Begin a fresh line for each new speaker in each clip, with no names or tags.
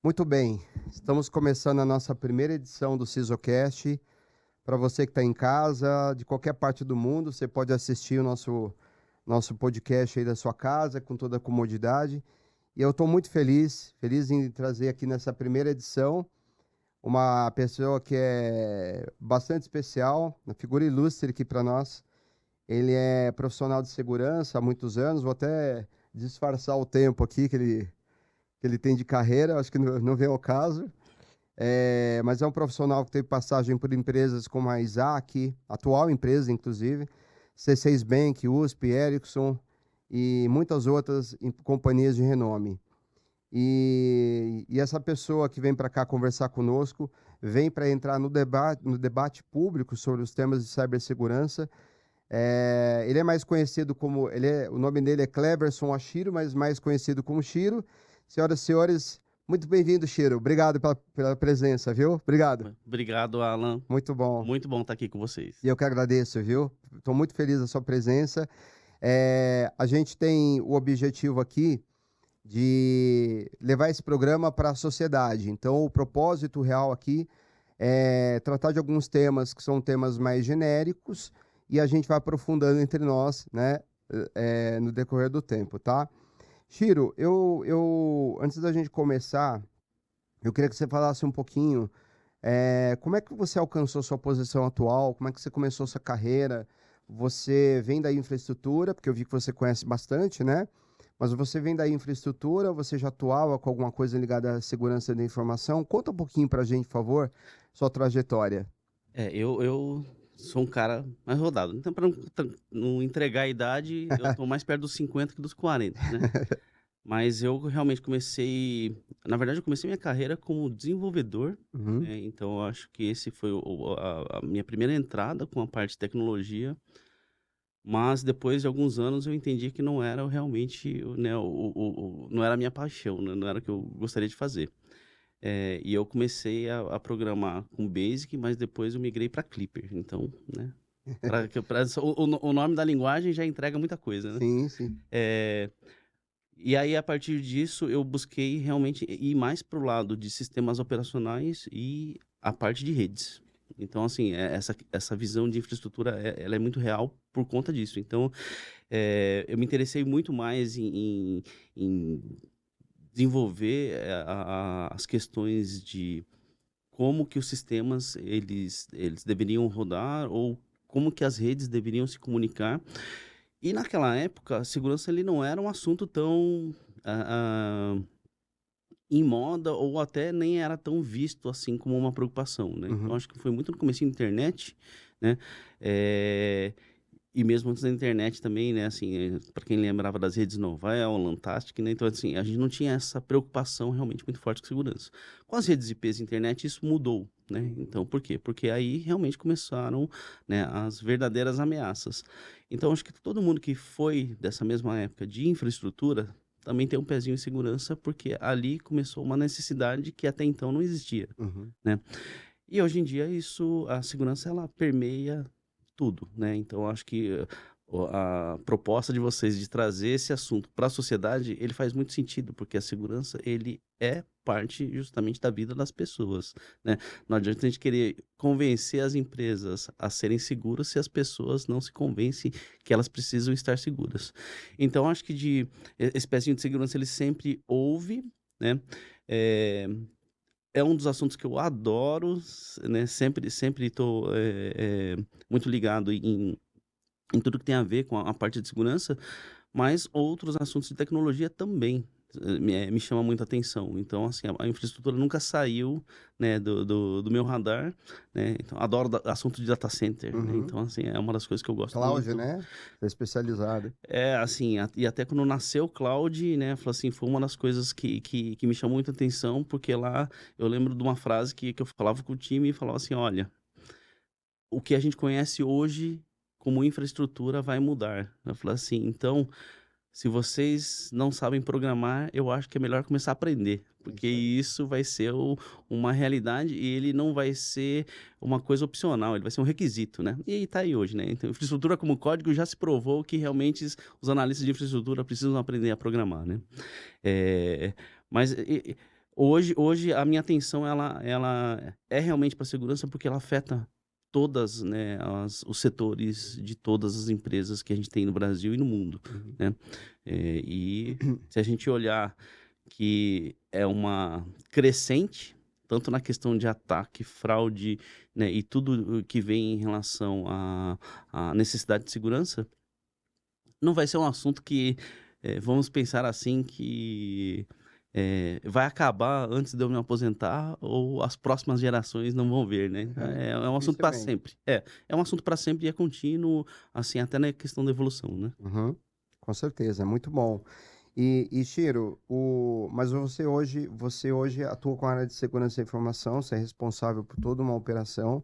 Muito bem, estamos começando a nossa primeira edição do SisoCast. Para você que está em casa, de qualquer parte do mundo, você pode assistir o nosso podcast aí da sua casa, com toda a comodidade. E eu estou muito feliz em trazer aqui nessa primeira edição uma pessoa que é bastante especial, uma figura ilustre aqui para nós. Ele é profissional de segurança há muitos anos, vou até disfarçar o tempo aqui que ele tem de carreira, acho que não vem ao caso. Mas é um profissional que teve passagem por empresas como a Isaac, atual empresa, inclusive, C6 Bank, USP, Ericsson e muitas outras companhias de renome. E essa pessoa que vem para cá conversar conosco vem para entrar no debate público sobre os temas de cibersegurança. Ele é mais conhecido como, o nome dele é Cleverson Ashiro, mas mais conhecido como Shiro. Senhoras e senhores, muito bem-vindo, Shiro. Obrigado pela presença, viu? Obrigado.
Obrigado, Alan.
Muito bom.
Muito bom estar aqui com vocês.
E eu que agradeço, viu? Estou muito feliz da sua presença. A gente tem o objetivo aqui de levar esse programa para a sociedade. Então, o propósito real aqui é tratar de alguns temas que são temas mais genéricos e a gente vai aprofundando entre nós, né, no decorrer do tempo, tá? Shiro, antes da gente começar, eu queria que você falasse um pouquinho, como é que você alcançou sua posição atual, como é que você começou sua carreira? Você vem da infraestrutura, porque eu vi que você conhece bastante, né? Mas você vem da infraestrutura, você já atuava com alguma coisa ligada à segurança da informação? Conta um pouquinho pra gente, por favor, sua trajetória.
Eu sou um cara mais rodado. Então, para não entregar a idade, eu tô mais perto dos 50 que dos 40, né? Mas eu realmente na verdade, eu comecei minha carreira como desenvolvedor,
Uhum.
né? Então, eu acho que esse foi a minha primeira entrada com a parte de tecnologia. Mas depois de alguns anos eu entendi que não era realmente, né, não era a minha paixão, né? Não era o que eu gostaria de fazer. E eu comecei a programar com Basic, mas depois eu migrei para Clipper. Então, né, o nome da linguagem já entrega muita coisa, né?
Sim, sim.
Eh, e aí, a partir disso, eu busquei realmente ir mais para o lado de sistemas operacionais e a parte de redes. Então, assim, essa visão de infraestrutura, ela é muito real por conta disso. Então, eu me interessei muito mais em desenvolver as questões de como que os sistemas eles deveriam rodar ou como que as redes deveriam se comunicar. E naquela época, a segurança ele não era um assunto tão em moda ou até nem era tão visto assim como uma preocupação, né? Então
Uhum.
acho que foi muito no comecinho da internet, né? Eh, e mesmo antes da internet também, né, assim, para quem lembrava das redes Novell, Lantastic, né, então assim, a gente não tinha essa preocupação realmente muito forte com segurança. Com as redes IPs de internet isso mudou, né, então por quê? Porque aí realmente começaram, né, as verdadeiras ameaças. Então acho que todo mundo que foi dessa mesma época de infraestrutura também tem um pezinho em segurança, porque ali começou uma necessidade que até então não existia,
Uhum.
né. E hoje em dia a segurança ela permeia tudo, né, então eu acho que a proposta de vocês de trazer esse assunto para a sociedade, ele faz muito sentido, porque a segurança ele é parte justamente da vida das pessoas, né. Não adianta a gente querer convencer as empresas a serem seguras se as pessoas não se convencem que elas precisam estar seguras. Então acho que esse pezinho de segurança ele sempre houve, né, eh é um dos assuntos que eu adoro, né, sempre estou, muito ligado em tudo que tem a ver com a parte de segurança, mas outros assuntos de tecnologia também, me chama muita atenção. Então, assim, a infraestrutura nunca saiu, né, do meu radar, né, então adoro assunto de data center, né,
Uhum.
então, assim, é uma das coisas que eu gosto
Cláudia,
muito.
né? Você é especializado.
Assim, e até quando nasceu o cloud, né, falou assim, foi uma das coisas que me chamou muita atenção, porque lá eu lembro de uma frase que eu falava com o time e falava assim: "Olha, o que a gente conhece hoje como infraestrutura vai mudar". Eu falei assim: "Então, se vocês não sabem programar, eu acho que é melhor começar a aprender,
É
porque
isso aí.
isso vai ser uma realidade e ele não vai ser uma coisa opcional, ele vai ser um requisito, né?". E tá aí hoje, né? Então, infraestrutura como código já se provou que realmente os analistas de infraestrutura precisam aprender a programar, né? Eh, mas Hoje a minha atenção ela é realmente para a segurança, porque ela afeta todas, né, os setores de todas as empresas que a gente tem no Brasil e no mundo,
Uhum.
né. E se a gente olhar que é uma crescente, tanto na questão de ataque, fraude, né, e tudo o que vem em relação à necessidade de segurança, não vai ser um assunto que, vamos pensar assim, que, vai acabar antes de eu me aposentar ou as próximas gerações não vão ver, né. É um assunto para
Dificilmente.
sempre. É um assunto para sempre e é contínuo, assim, até na questão da evolução, né.
Uhum. Com certeza, é muito bom. E Ciro, mas você hoje atua com a área de segurança da informação, você é responsável por toda uma operação.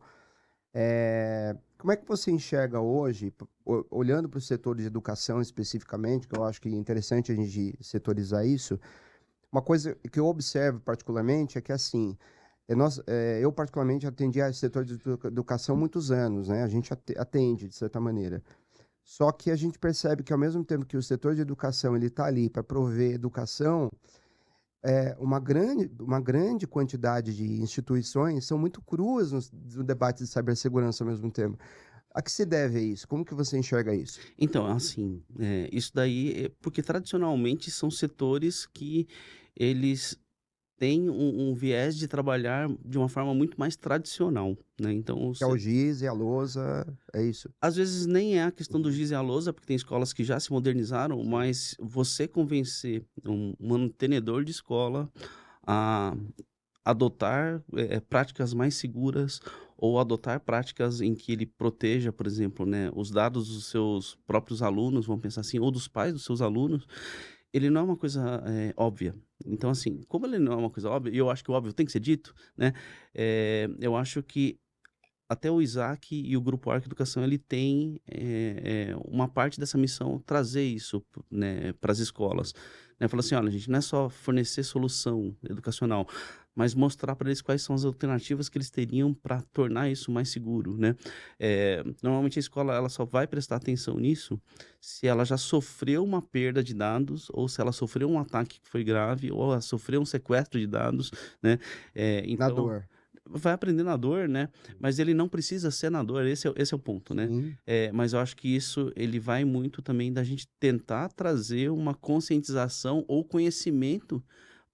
Como é que você enxerga hoje, olhando para o setor de educação especificamente, que eu acho que é interessante a gente setorizar isso, uma coisa que eu observo particularmente é que, assim, eu particularmente atendi a setor de educação há muitos anos, né? A gente atende, de certa maneira. Só que a gente percebe que, ao mesmo tempo que o setor de educação ele está ali para prover educação, uma grande quantidade de instituições são muito cruas no debate de cibersegurança ao mesmo tempo. A que se deve isso? Como que você enxerga isso?
Então, assim, isso daí é porque tradicionalmente são setores que eles têm um viés de trabalhar de uma forma muito mais tradicional, né, então
Que é o giz e a lousa, é isso?
às vezes nem é a questão do
Uhum.
giz e a lousa, porque tem escolas que já se modernizaram,
Sim.
mas você convencer um mantenedor de escola a adotar, práticas mais seguras ou adotar práticas em que ele proteja, por exemplo, né, os dados dos seus próprios alunos, vamos pensar assim, ou dos pais dos seus alunos, ele não é uma coisa, óbvia. Então, assim, como ele não é uma coisa óbvia, e eu acho que o óbvio tem que ser dito, né, eu acho que até o Isaac e o Grupo Arca Educação, ele tem, uma parte dessa missão trazer isso, né, para as escolas, né, falar assim: "Olha, gente, não é só fornecer solução educacional, mas mostrar para eles quais são as alternativas que eles teriam para tornar isso mais seguro", né. Normalmente a escola, ela só vai prestar atenção nisso, se ela já sofreu uma perda de dados, ou se ela sofreu um ataque que foi grave, ou ela sofreu um sequestro de dados, né.
Na
Então
dor.
vai aprender na dor, né, mas ele não precisa ser na dor, esse é o ponto, né.
Sim.
Mas eu acho que isso ele vai muito também da gente tentar trazer uma conscientização ou conhecimento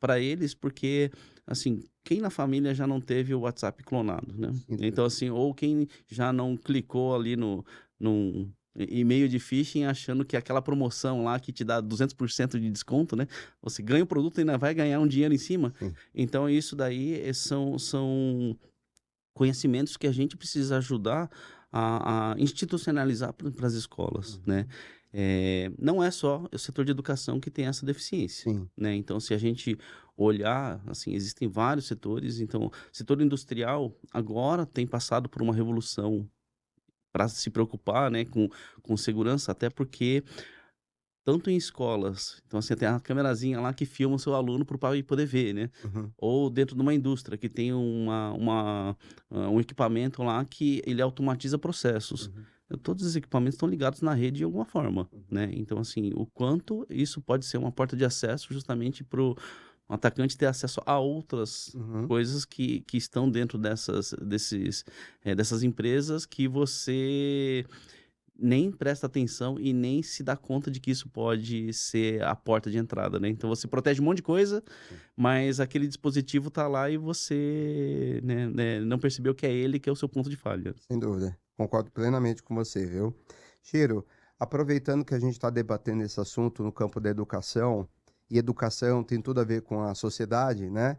para eles, porque, assim, quem na família já não teve o WhatsApp clonado, né.
Sem
Então,
dúvida.
assim, ou quem já não clicou ali num e-mail de phishing achando que aquela promoção lá que te dá 200% de desconto, né, você ganha o produto e ainda vai ganhar um dinheiro em cima.
Sim.
Então isso daí, são conhecimentos que a gente precisa ajudar a institucionalizar para as escolas, né.
Uhum.
Não é só o setor de educação que tem essa deficiência,
Sim.
né, então se a gente olhar, assim, existem vários setores, então o setor industrial agora tem passado por uma revolução para se preocupar, né, com segurança, até porque tanto em escolas, então assim, tem a câmerazinha lá que filma o seu aluno para o pai poder ver, né.
Uhum.
Ou dentro de uma indústria que tem um equipamento lá que ele automatiza processos.
Uhum.
Todos os equipamentos estão ligados na rede de alguma forma,
Uhum.
né. Então assim, o quanto isso pode ser uma porta de acesso justamente para o atacante ter acesso a outras
Uhum.
coisas que estão dentro dessas empresas que você nem presta atenção e nem se dá conta de que isso pode ser a porta de entrada, né. Então você protege um monte de coisa,
Sim.
mas aquele dispositivo tá lá e você, né, não percebeu que é ele que é o seu ponto de falha.
Sem dúvida. Concordo plenamente com você, viu? Chiro, aproveitando que a gente está debatendo esse assunto no campo da educação, e educação tem tudo a ver com a sociedade, né?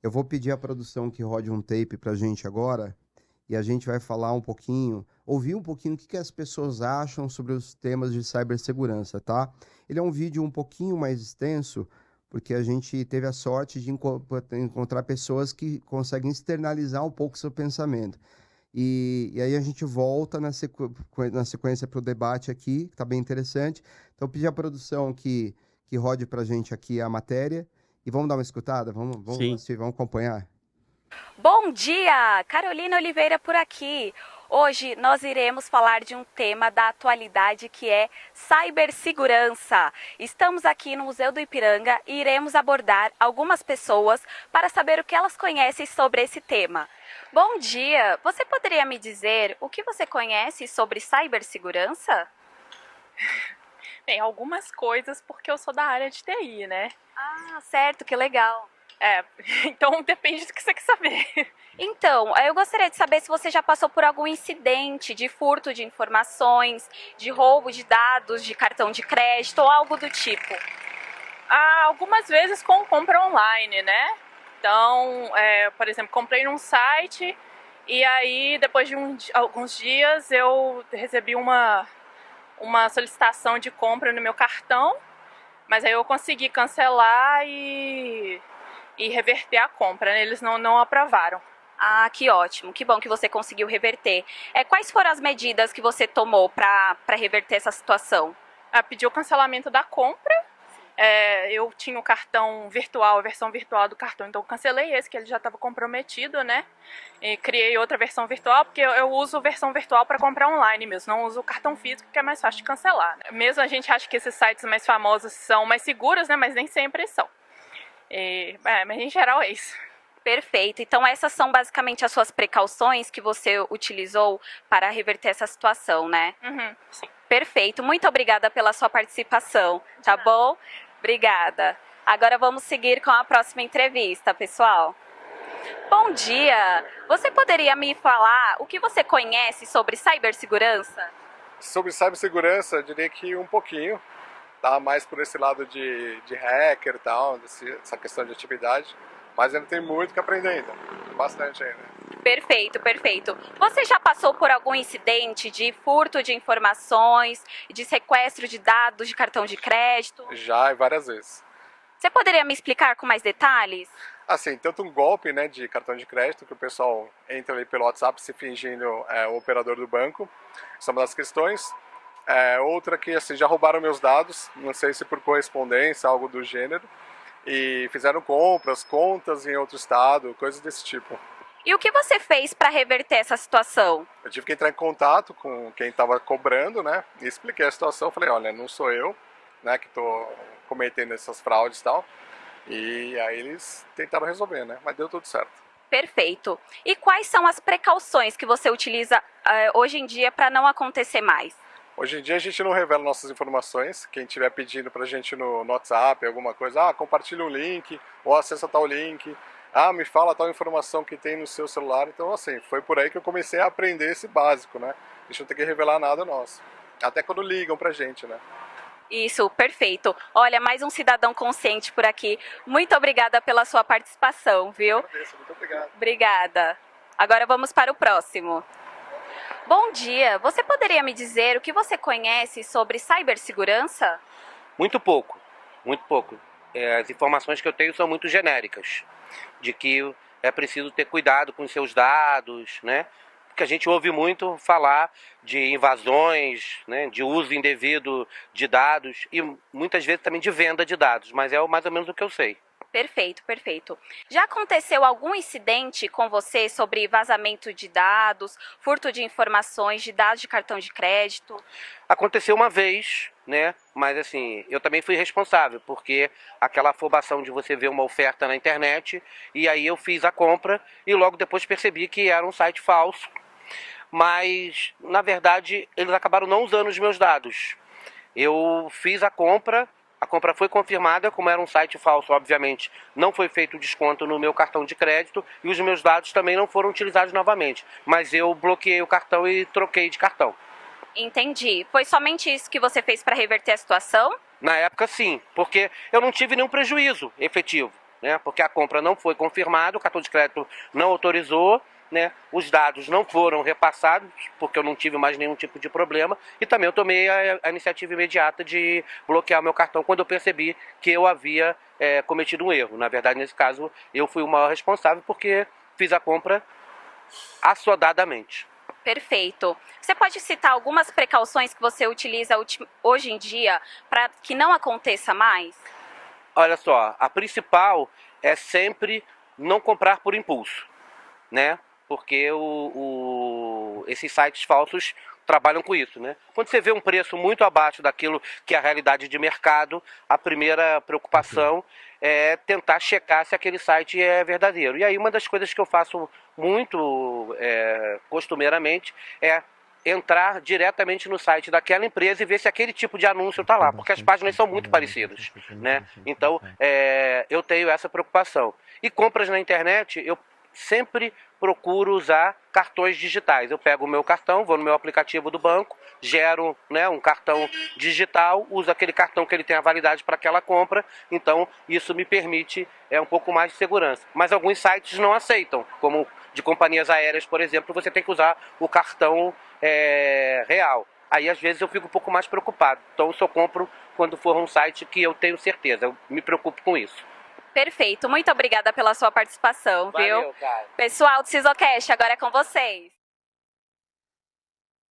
Eu vou pedir à produção que rode um tape para a gente agora, e a gente vai falar um pouquinho, ouvir um pouquinho o que as pessoas acham sobre os temas de cibersegurança, tá? Ele é um vídeo um pouquinho mais extenso, porque a gente teve a sorte de encontrar pessoas que conseguem externalizar um pouco seu pensamento. E aí a gente volta na sequência para o debate aqui, que está bem interessante. Então, pedir à produção que rode para a gente aqui a matéria e vamos dar uma escutada? Vamos
Sim.
assistir, vamos acompanhar?
Bom dia! Carolina Oliveira por aqui. Hoje nós iremos falar de um tema da atualidade que é cibersegurança. Estamos aqui no Museu do Ipiranga e iremos abordar algumas pessoas para saber o que elas conhecem sobre esse tema. Bom dia! Você poderia me dizer o que você conhece sobre cibersegurança?
Bem, algumas coisas porque eu sou da área de TI, né?
Ah, certo, que legal.
Então depende do que você quer saber.
Então, eu gostaria de saber se você já passou por algum incidente de furto de informações, de roubo de dados, de cartão de crédito ou algo do tipo.
Algumas vezes com compra online, né? Então, por exemplo, comprei num site e aí depois de alguns dias eu recebi uma solicitação de compra no meu cartão, mas aí eu consegui cancelar e reverter a compra, né? Eles não aprovaram.
Ah, que ótimo, que bom que você conseguiu reverter. Quais foram as medidas que você tomou para reverter essa situação?
Pedi o cancelamento da compra. Eu tinha o cartão virtual, a versão virtual do cartão, então cancelei esse, que ele já estava comprometido, né? E criei outra versão virtual, porque eu uso versão virtual para comprar online mesmo, não uso o cartão físico, que é mais fácil de cancelar, né? Mesmo a gente acha que esses sites mais famosos são mais seguros, né? Mas nem sempre são. Mas em geral é isso.
Perfeito. Então essas são basicamente as suas precauções que você utilizou para reverter essa situação, né?
Uhum, sim.
Perfeito. Muito obrigada pela sua participação, tá bom? Obrigada. Agora vamos seguir com a próxima entrevista, pessoal. Bom dia! Você poderia me falar o que você conhece sobre cibersegurança?
Sobre cibersegurança, eu diria que um pouquinho, tá? Mais por esse lado de hacker e tal, essa questão de atividade, mas ainda tem muito que aprender ainda, bastante ainda.
Perfeito, perfeito. Você já passou por algum incidente de furto de informações, de sequestro de dados de cartão de crédito?
Já, e várias vezes.
Você poderia me explicar com mais detalhes?
Assim, tanto um golpe, né, de cartão de crédito, que o pessoal entra ali pelo WhatsApp se fingindo o operador do banco, essa é uma das questões. Outra que, assim, já roubaram meus dados, não sei se por correspondência, algo do gênero, e fizeram compras, contas em outro estado, coisas desse tipo.
E o que você fez para reverter essa situação?
Eu tive que entrar em contato com quem estava cobrando, né, e expliquei a situação. Falei, olha, não sou eu, né, que estou cometendo essas fraudes e tal. E aí eles tentaram resolver, né, mas deu tudo certo.
Perfeito. E quais são as precauções que você utiliza hoje em dia para não acontecer mais?
Hoje em dia a gente não revela nossas informações. Quem estiver pedindo pra gente no WhatsApp, alguma coisa, compartilha um link, ou acessa tal link, me fala tal informação que tem no seu celular. Então, assim, foi por aí que eu comecei a aprender esse básico, né? A gente não tem que revelar nada nosso. Até quando ligam pra gente, né?
Isso, perfeito. Olha, mais um cidadão consciente por aqui. Muito obrigada pela sua participação, viu?
Agradeço, muito obrigado.
Obrigada. Agora vamos para o próximo. Bom dia, você poderia me dizer o que você conhece sobre cibersegurança?
Muito pouco, muito pouco. As informações que eu tenho são muito genéricas, de que é preciso ter cuidado com os seus dados, né? Porque a gente ouve muito falar de invasões, né? De uso indevido de dados e muitas vezes também de venda de dados, mas é mais ou menos o que eu sei.
Perfeito, perfeito. Já aconteceu algum incidente com você sobre vazamento de dados, furto de informações, de dados de cartão de crédito?
Aconteceu uma vez, né? Mas assim, eu também fui responsável, porque aquela afobação de você ver uma oferta na internet, e aí eu fiz a compra e logo depois percebi que era um site falso. Mas, na verdade, eles acabaram não usando os meus dados. Eu fiz a compra foi confirmada, como era um site falso, obviamente, não foi feito desconto no meu cartão de crédito e os meus dados também não foram utilizados novamente. Mas eu bloqueei o cartão e troquei de cartão.
Entendi. Foi somente isso que você fez para reverter a situação?
Na época, sim, porque eu não tive nenhum prejuízo efetivo, né? Porque a compra não foi confirmada, o cartão de crédito não autorizou, né? Os dados não foram repassados, porque eu não tive mais nenhum tipo de problema, e também eu tomei a iniciativa imediata de bloquear o meu cartão quando eu percebi que eu havia cometido um erro. Na verdade, nesse caso, eu fui o maior responsável porque fiz a compra assodadamente.
Perfeito. Você pode citar algumas precauções que você utiliza hoje em dia para que não aconteça mais?
Olha só, a principal é sempre não comprar por impulso, né? Porque esses sites falsos trabalham com isso, né? Quando você vê um preço muito abaixo daquilo que é a realidade de mercado, a primeira preocupação é tentar checar se aquele site é verdadeiro. E aí uma das coisas que eu faço muito costumeiramente é entrar diretamente no site daquela empresa e ver se aquele tipo de anúncio está lá, porque as páginas são muito parecidas, né? Então, eu tenho essa preocupação. E compras na internet, eu sempre procuro usar cartões digitais. Eu pego o meu cartão, vou no meu aplicativo do banco, gero, né, um cartão digital, uso aquele cartão que ele tem a validade para aquela compra, então isso me permite um pouco mais de segurança. Mas alguns sites não aceitam, como de companhias aéreas, por exemplo, você tem que usar o cartão real. Aí às vezes eu fico um pouco mais preocupado, então eu só compro quando for um site que eu tenho certeza, eu me preocupo com isso.
Perfeito, muito obrigada pela sua participação,
Valeu,
viu?
cara.
Pessoal do Sisocast, agora é com vocês.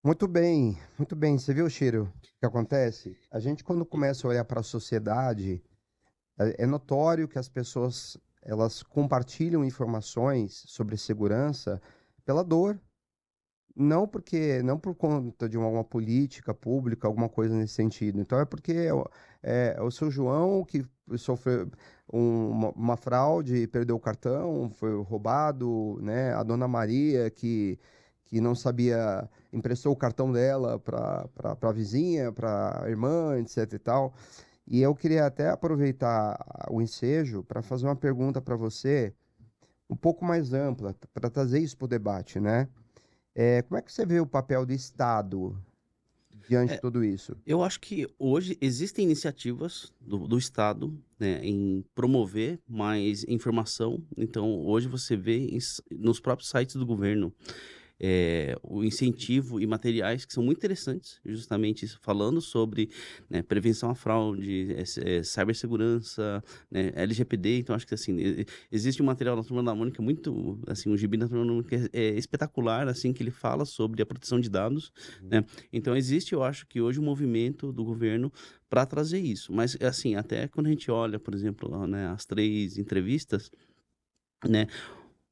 Muito bem, muito bem. Você viu, Chiro, o que acontece? A gente, quando começa a olhar para a sociedade, é notório que as pessoas, elas compartilham informações sobre segurança pela dor. Não por conta de uma política pública, alguma coisa nesse sentido. Então é porque é o seu João que sofreu uma fraude, perdeu o cartão, foi roubado, né? A dona Maria que não sabia, emprestou o cartão dela para a vizinha, para a irmã, etc e tal. E eu queria até aproveitar o ensejo para fazer uma pergunta para você um pouco mais ampla, para trazer isso para o debate, né? Como é que você vê o papel do Estado diante de
É,
tudo isso?
eu acho que hoje existem iniciativas do Estado, né, em promover mais informação. Então, hoje você vê nos próprios sites do governo o incentivo e materiais que são muito interessantes, justamente falando sobre, né, prevenção à fraude, cibersegurança, né, LGPD. Então, acho que assim, existe um material na Turma da Mônica muito, assim, um gibi na Turma da Mônica espetacular, assim, que ele fala sobre a proteção de dados, né? Então, existe, eu acho que hoje um movimento do governo para trazer isso. Mas, assim, até quando a gente olha, por exemplo, né, as 3 entrevistas, né,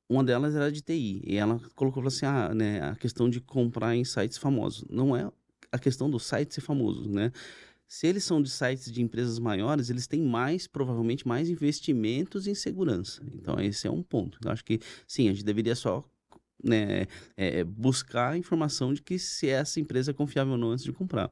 uma delas era de TI, e ela colocou, falou assim, né, a questão de comprar em sites famosos. Não é a questão do site ser famoso, né? Se eles são de sites de empresas maiores, eles têm provavelmente mais investimentos em segurança. Então, esse é um ponto. Eu acho que, sim, a gente deveria só, né, buscar a informação de que se essa empresa é confiável ou não antes de comprar,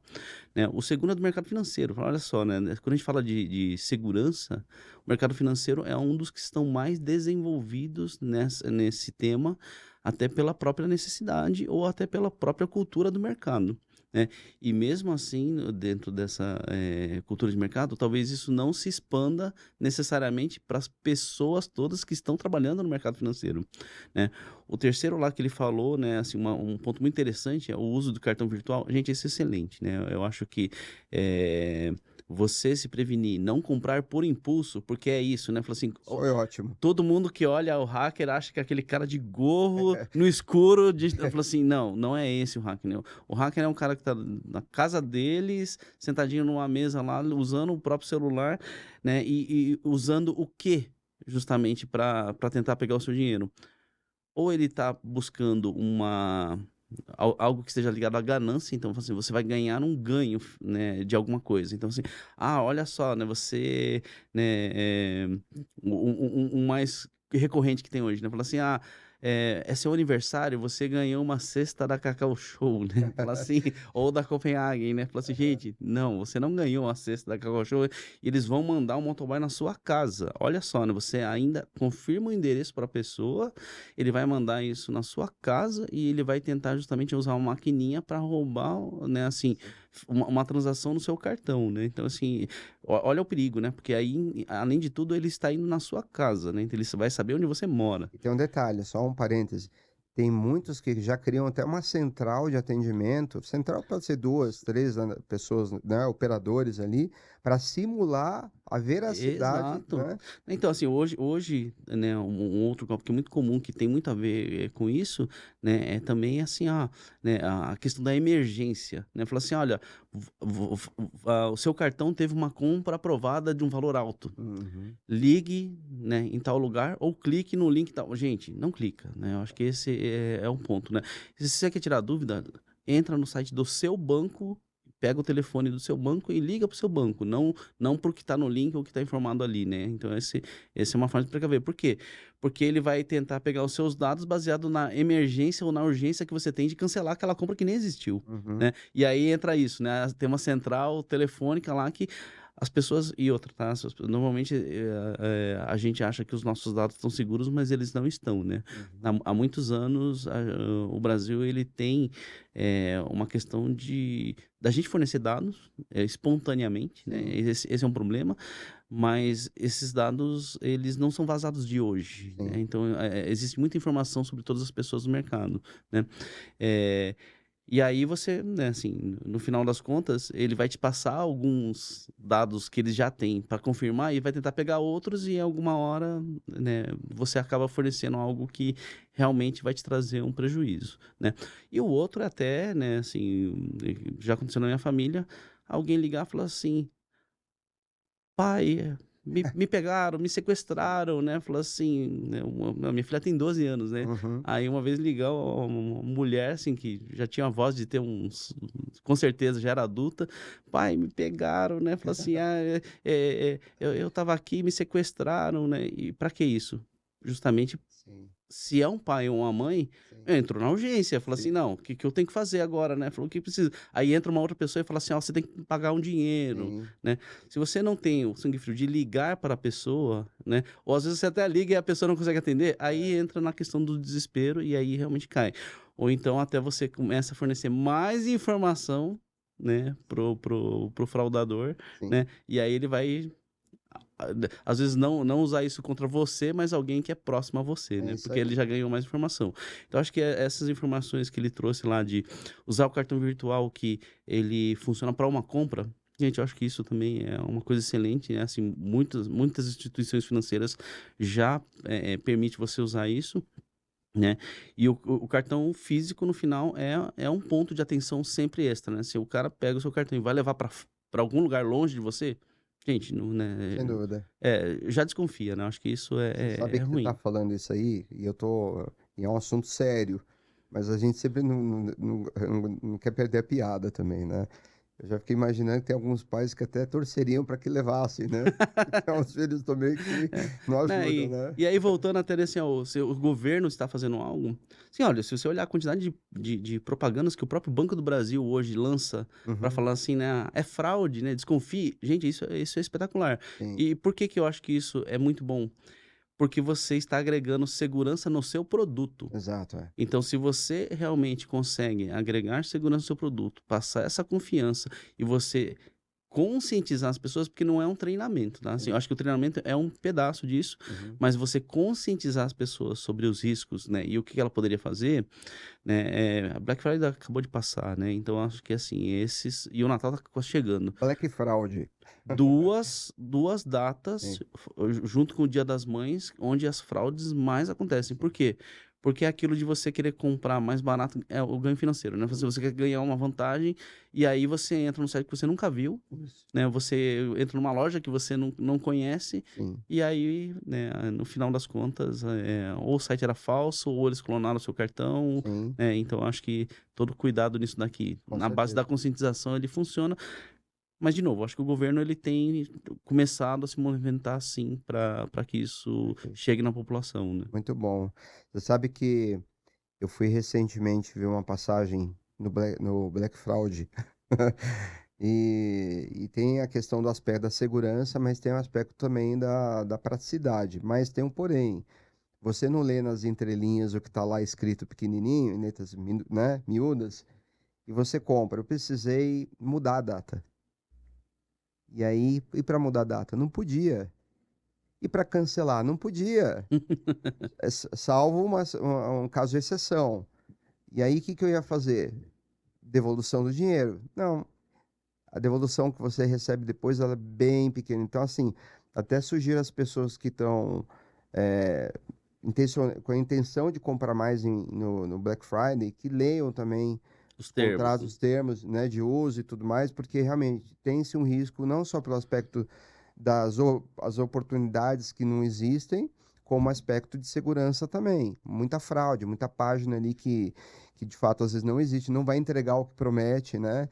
né? O segundo é do mercado financeiro. Olha só, né? Quando a gente fala de segurança, o mercado financeiro é um dos que estão mais desenvolvidos nesse tema, até pela própria necessidade ou até pela própria cultura do mercado, né? E mesmo assim, dentro dessa cultura de mercado, talvez isso não se expanda necessariamente para as pessoas todas que estão trabalhando no mercado financeiro, né? O terceiro lá que ele falou, né, assim, um ponto muito interessante é o uso do cartão virtual. Gente, isso é excelente, né? Eu acho que você se prevenir, não comprar por impulso, porque é isso, né? Fala assim,
Foi ótimo.
todo mundo que olha o hacker acha que é aquele cara de gorro no escuro. Eu falo assim, não é esse o hacker, né? O hacker é um cara que tá na casa deles, sentadinho numa mesa lá, usando o próprio celular, né? E usando o quê? Justamente para tentar pegar o seu dinheiro. Ou ele está buscando algo que esteja ligado à ganância, então assim, você vai ganhar um ganho, né, de alguma coisa. Então assim, olha só, né, você, né, um mais recorrente que tem hoje, né, fala assim, é seu aniversário, você ganhou uma cesta da Cacau Show, né? Fala assim, ou da Copenhagen, né? Fala assim, gente, não, você não ganhou uma cesta da Cacau Show, e eles vão mandar um motoboy na sua casa. Olha só, né? Você ainda confirma o endereço para a pessoa, ele vai mandar isso na sua casa e ele vai tentar justamente usar uma maquininha para roubar, né, assim, uma transação no seu cartão, né? Então, assim, olha o perigo, né? Porque aí, além de tudo, ele está indo na sua casa, né? Então, ele vai saber onde você mora.
E tem um detalhe, só um parêntese. Tem muitos que já criam até uma central de atendimento. Central pode ser 2, 3 pessoas, né, operadores ali, para simular a veracidade,
Exato.
né?
Então, assim, hoje, né, um outro golpe que é muito comum, que tem muito a ver com isso, né, é também, assim, né, a questão da emergência, né? Fala assim, olha, o seu cartão teve uma compra aprovada de um valor alto.
Uhum.
Ligue, né, em tal lugar ou clique no link tal. Gente, não clica, né? Eu acho que esse é um ponto, né? Se você quer tirar dúvida, entra no site do seu banco, pega o telefone do seu banco e liga para o seu banco, não para o que está no link ou que está informado ali, né? Então, esse é uma forma de precaver. Por quê? Porque ele vai tentar pegar os seus dados baseado na emergência ou na urgência que você tem de cancelar aquela compra que nem existiu,
Uhum.
né? E aí entra isso, né? Tem uma central telefônica lá que as pessoas. E outra, tá? Normalmente a gente acha que os nossos dados estão seguros, mas eles não estão, né? Há muitos anos o Brasil ele tem uma questão da gente fornecer dados espontaneamente, né? Esse é um problema, mas esses dados eles não são vazados de hoje,
Sim.
né? Então existe muita informação sobre todas as pessoas no mercado, né? É, e aí você, né, assim, no final das contas, ele vai te passar alguns dados que ele já tem para confirmar e vai tentar pegar outros e em alguma hora, né, você acaba fornecendo algo que realmente vai te trazer um prejuízo, né? E o outro é até, né, assim, já aconteceu na minha família, alguém ligar e falar assim, pai, me pegaram, me sequestraram, né? Falou assim, né? A minha filha tem 12 anos, né?
Uhum.
Aí uma vez ligou uma mulher, assim, que já tinha a voz de ter uns... Com certeza já era adulta. Pai, me pegaram, né? Falou assim, eu tava aqui, me sequestraram, né? E pra que isso? Justamente
Sim,
se é um pai ou uma mãe,
sim,
entrou na urgência, falou assim,
sim,
não, o que eu tenho que fazer agora, né? Falou, o que precisa? Aí entra uma outra pessoa e fala assim, ó, você tem que pagar um dinheiro,
sim.
né? Se você não tem o sangue frio de ligar para a pessoa, né? Ou às vezes você até liga e a pessoa não consegue atender, aí entra na questão do desespero e aí realmente cai. Ou então até você começa a fornecer mais informação, né, pro fraudador,
Sim.
né? E aí ele vai às vezes não usar isso contra você, mas alguém que é próximo a você,
É
né?
isso
Porque ele
aí.
já ganhou mais informação. Então, acho que essas informações que ele trouxe lá de usar o cartão virtual que ele funciona para uma compra, gente, eu acho que isso também é uma coisa excelente, né? Assim, muitas instituições financeiras já permite você usar isso, né? E o cartão físico, no final, é um ponto de atenção sempre extra, né? Se o cara pega o seu cartão e vai levar para algum lugar longe de você, gente, não, né?
Sem dúvida.
Já desconfia, né? Acho que isso
Você
é
sabe que você está
ruim.
falando isso aí, e eu tô. E é um assunto sério, mas a gente sempre não quer perder a piada também, né? Eu já fiquei imaginando que tem alguns pais que até torceriam para que levassem, né? Então, os filhos também que não
Né?
ajudam,
E,
né?
e aí, voltando até nesse, ó, se o governo está fazendo algo. Assim, olha, se você olhar a quantidade de propagandas que o próprio Banco do Brasil hoje lança para
Uhum.
falar assim, né? É fraude, né? Desconfie. Gente, isso é espetacular.
Sim,
E por que que eu acho que isso é muito bom? Porque você está agregando segurança no seu produto.
exato, é.
Então, se você realmente consegue agregar segurança no seu produto, passar essa confiança e você conscientizar as pessoas, porque não é um treinamento, tá? Assim, eu
Sim.
acho que o treinamento é um pedaço disso,
Uhum.
mas você conscientizar as pessoas sobre os riscos, né? E o que ela poderia fazer, né? A Black Friday acabou de passar, né? Então, eu acho que assim, e o Natal tá quase chegando.
Black Fraude.
Duas datas,
Sim.
junto com o Dia das Mães, onde as fraudes mais acontecem. Por quê? Porque é aquilo de você querer comprar mais barato é o ganho financeiro, né? Você quer ganhar uma vantagem e aí você entra num site que você nunca viu,
Isso.
né? Você entra numa loja que você não conhece
Sim,
e aí, né, no final das contas, ou o site era falso ou eles clonaram o seu cartão,
sim,
né? Então, acho que todo cuidado nisso daqui,
com
na base da
certeza.
conscientização, ele funciona. Mas, de novo, acho que o governo ele tem começado a se movimentar assim para que isso
Perfeito.
chegue na população, né?
Muito bom. Você sabe que eu fui recentemente ver uma passagem no Black Fraud. E tem a questão do aspecto da segurança, mas tem o aspecto também da praticidade. Mas tem um porém. Você não lê nas entrelinhas o que está lá escrito pequenininho, em letras, né, miúdas, e você compra. Eu precisei mudar a data. E aí, e para mudar a data? Não podia. E para cancelar? Não podia. Salvo um caso de exceção. E aí, o que que eu ia fazer? Devolução do dinheiro? Não. a devolução que você recebe depois ela é bem pequena. Então, assim, até sugiro às pessoas que estão com a intenção de comprar mais no Black Friday, que leiam também
Os termos,
contratos,
né?
os termos, né, de uso e tudo mais, porque realmente tem-se um risco não só pelo aspecto as oportunidades que não existem, como aspecto de segurança também. Muita fraude, muita página ali que de fato às vezes não existe, não vai entregar o que promete, né?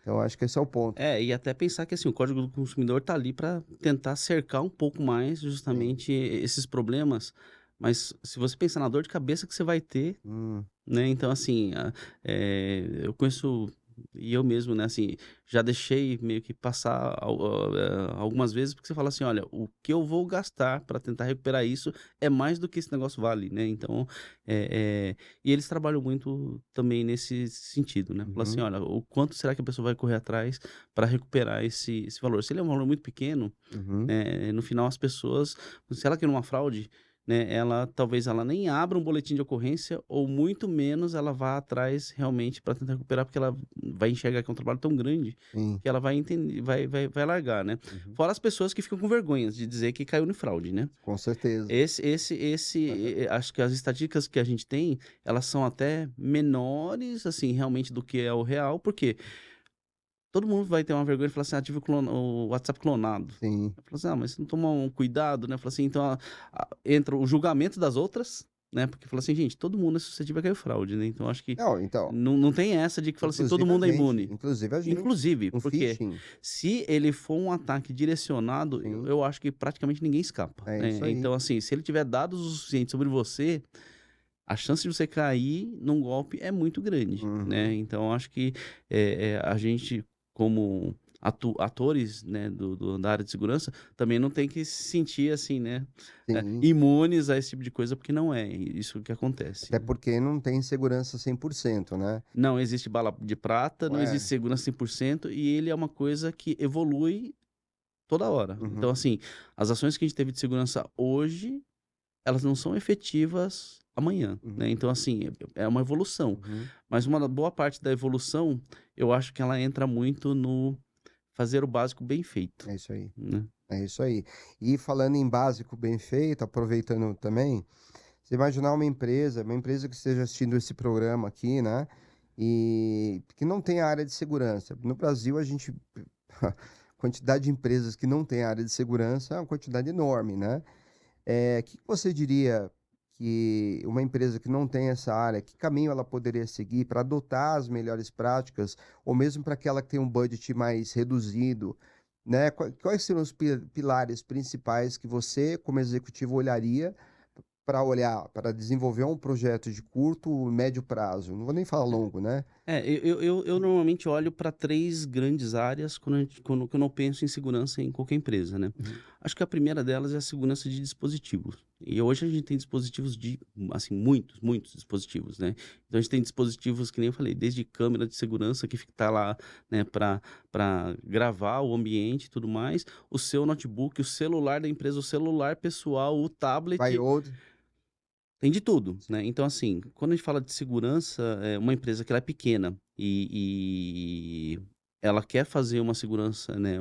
Então acho que esse é o ponto.
E até pensar que assim, o Código do Consumidor está ali para tentar cercar um pouco mais justamente esses problemas. Mas se você pensar na dor de cabeça que você vai ter,
Hum,
né? Então, assim, eu conheço, e eu mesmo, né, assim, já deixei meio que passar algumas vezes, porque você fala assim, olha, o que eu vou gastar para tentar recuperar isso é mais do que esse negócio vale, né? Então, e eles trabalham muito também nesse sentido, né? Fala assim,
uhum,
olha, o quanto será que a pessoa vai correr atrás para recuperar esse valor? Se ele é um valor muito pequeno,
uhum.
né, no final as pessoas, se ela quer uma fraude, né, ela talvez ela nem abra um boletim de ocorrência ou muito menos ela vá atrás realmente para tentar recuperar, porque ela vai enxergar que é um trabalho tão grande
Sim.
que ela vai entender, vai largar, né?
Uhum.
Fora as pessoas que ficam com vergonha de dizer que caiu em fraude, né?
Com certeza.
Acho que as estatísticas que a gente tem, elas são até menores, assim, realmente do que é o real, porque todo mundo vai ter uma vergonha de falar assim, tive o WhatsApp clonado.
Sim.
Eu falo assim, mas você não toma um cuidado, né? Eu falo assim, então entra o julgamento das outras, né? Porque fala assim, gente, todo mundo é suscetível a cair fraude, né? Então acho que
Não, então,
não tem essa de que fala assim, todo mundo é imune.
inclusive a gente,
Inclusive,
um
porque
phishing,
se ele for um ataque direcionado,
sim,
eu acho que praticamente ninguém escapa,
é isso
né?
aí.
Então, assim, se ele tiver dados o suficiente sobre você, a chance de você cair num golpe é muito grande, né?
Uhum.
Então, acho que a gente, como atores, né, da área de segurança, também não tem que se sentir assim, né,
Sim.
imunes a esse tipo de coisa, porque não é isso que acontece,
Até
né?
porque não tem segurança 100%, né?
Não existe bala de prata, não existe
Ué.
segurança 100%, e ele é uma coisa que evolui toda hora. Então,
Uhum.
assim, as ações que a gente teve de segurança hoje, elas não são efetivas amanhã, né?
Uhum.
Então, assim, é uma evolução.
Uhum.
Mas uma boa parte da evolução, eu acho que ela entra muito no fazer o básico bem feito,
É isso aí.
né?
É isso aí. E falando em básico bem feito, aproveitando também, você imaginar uma empresa que esteja assistindo esse programa aqui, né? E que não tem área de segurança. No Brasil, a gente. A quantidade de empresas que não tem área de segurança é uma quantidade enorme, né? O que você diria que uma empresa que não tem essa área, que caminho ela poderia seguir para adotar as melhores práticas, ou mesmo para aquela que tem um budget mais reduzido, né? Quais seriam os pilares principais que você, como executivo, olharia para desenvolver um projeto de curto, médio prazo? Não vou nem falar longo, né?
Eu normalmente olho para três grandes áreas quando eu não penso em segurança em qualquer empresa, né?
Uhum.
Acho que a primeira delas é a segurança de dispositivos. E hoje a gente tem dispositivos assim, muitos dispositivos, né? Então a gente tem dispositivos, que nem eu falei, desde câmera de segurança que está lá, né, para gravar o ambiente e tudo mais, o seu notebook, o celular da empresa, o celular pessoal, o
Vai
tablet.
outro.
Tem de tudo, né? Então, assim, quando a gente fala de segurança, é uma empresa que ela é pequena e ela quer fazer uma segurança, né,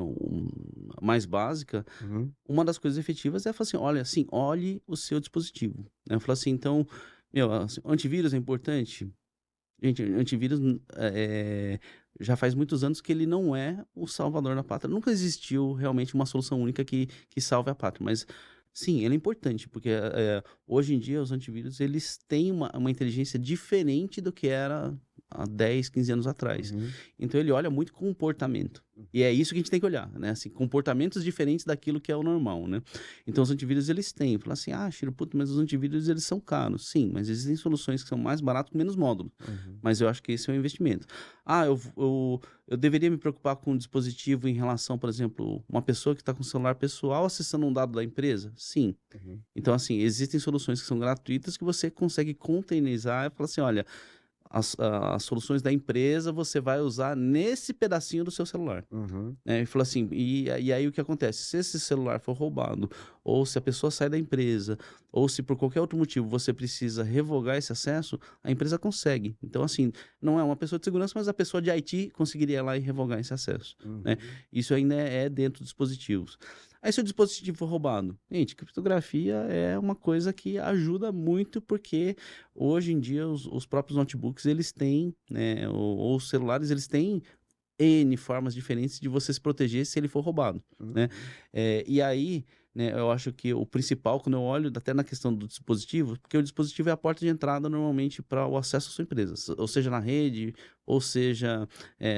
mais básica,
Uhum.
uma das coisas efetivas é falar assim, olhe o seu dispositivo, né? Eu falo assim, então, assim, antivírus é importante? Gente, antivírus já faz muitos anos que ele não é o salvador da pátria. Nunca existiu realmente uma solução única que salve a pátria, mas sim, ele é importante, porque hoje em dia os antivírus eles têm uma inteligência diferente do que era há 10, 15 anos atrás.
Uhum.
Então ele olha muito comportamento. E é isso que a gente tem que olhar, né? Assim, comportamentos diferentes daquilo que é o normal, né? Então os antivírus eles têm. Fala assim, Chiro, puto, mas os antivírus eles são caros. Sim, mas existem soluções que são mais baratas com menos módulo.
Uhum.
Mas eu acho que esse é um investimento. Eu deveria me preocupar com um dispositivo em relação, por exemplo, uma pessoa que está com o celular pessoal acessando um dado da empresa? Sim.
Uhum.
Então, assim, existem soluções que são gratuitas que você consegue containerizar e falar assim, olha, as soluções da empresa você vai usar nesse pedacinho do seu celular.
Uhum.
Né? E falou assim, e aí o que acontece? Se esse celular for roubado, ou se a pessoa sai da empresa, ou se por qualquer outro motivo você precisa revogar esse acesso, a empresa consegue. Então, assim, não é uma pessoa de segurança, mas a pessoa de IT conseguiria ir lá e revogar esse acesso. Né? Isso ainda é dentro dos dispositivos. Aí, se o dispositivo for roubado, gente, criptografia é uma coisa que ajuda muito, porque hoje em dia os próprios notebooks, eles têm, né, ou os celulares, eles têm N formas diferentes de você se proteger se ele for roubado, né? E aí, né, eu acho que o principal, quando eu olho até na questão do dispositivo, porque o dispositivo é a porta de entrada normalmente para o acesso à sua empresa, ou seja na rede, ou seja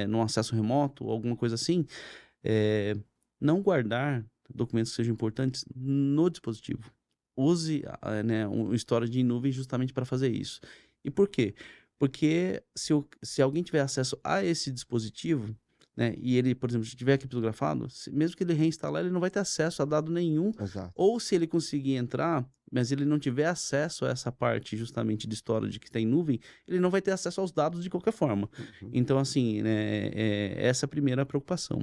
num acesso remoto, alguma coisa assim, não guardar documentos que sejam importantes no dispositivo. Use né, um storage em nuvem justamente para fazer isso. E por quê? Porque se alguém tiver acesso a esse dispositivo, né, e ele, por exemplo, estiver criptografado, mesmo que ele reinstalar, ele não vai ter acesso a dado nenhum.
Exato.
Ou se ele conseguir entrar, mas ele não tiver acesso a essa parte justamente de storage que está em nuvem, ele não vai ter acesso aos dados de qualquer forma. Então, assim, né, essa é a primeira preocupação.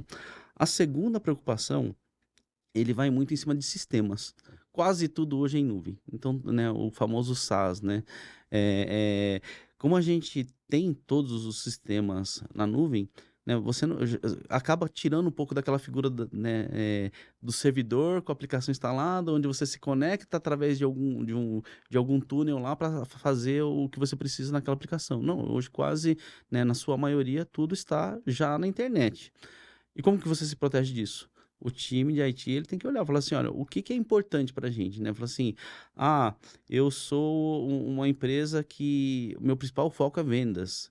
A segunda preocupação, ele vai muito em cima de sistemas. Quase tudo hoje é em nuvem. Então, né, o famoso SaaS, né? Como a gente tem todos os sistemas na nuvem, né, você acaba tirando um pouco daquela figura né, do servidor com a aplicação instalada, onde você se conecta através de algum túnel lá para fazer o que você precisa naquela aplicação. Não, hoje quase, né, na sua maioria, tudo está já na internet. E como que você se protege disso? O time de IT, ele tem que olhar e falar assim, olha, o que é importante para a gente, né? Falar assim, eu sou uma empresa que o meu principal foco é vendas.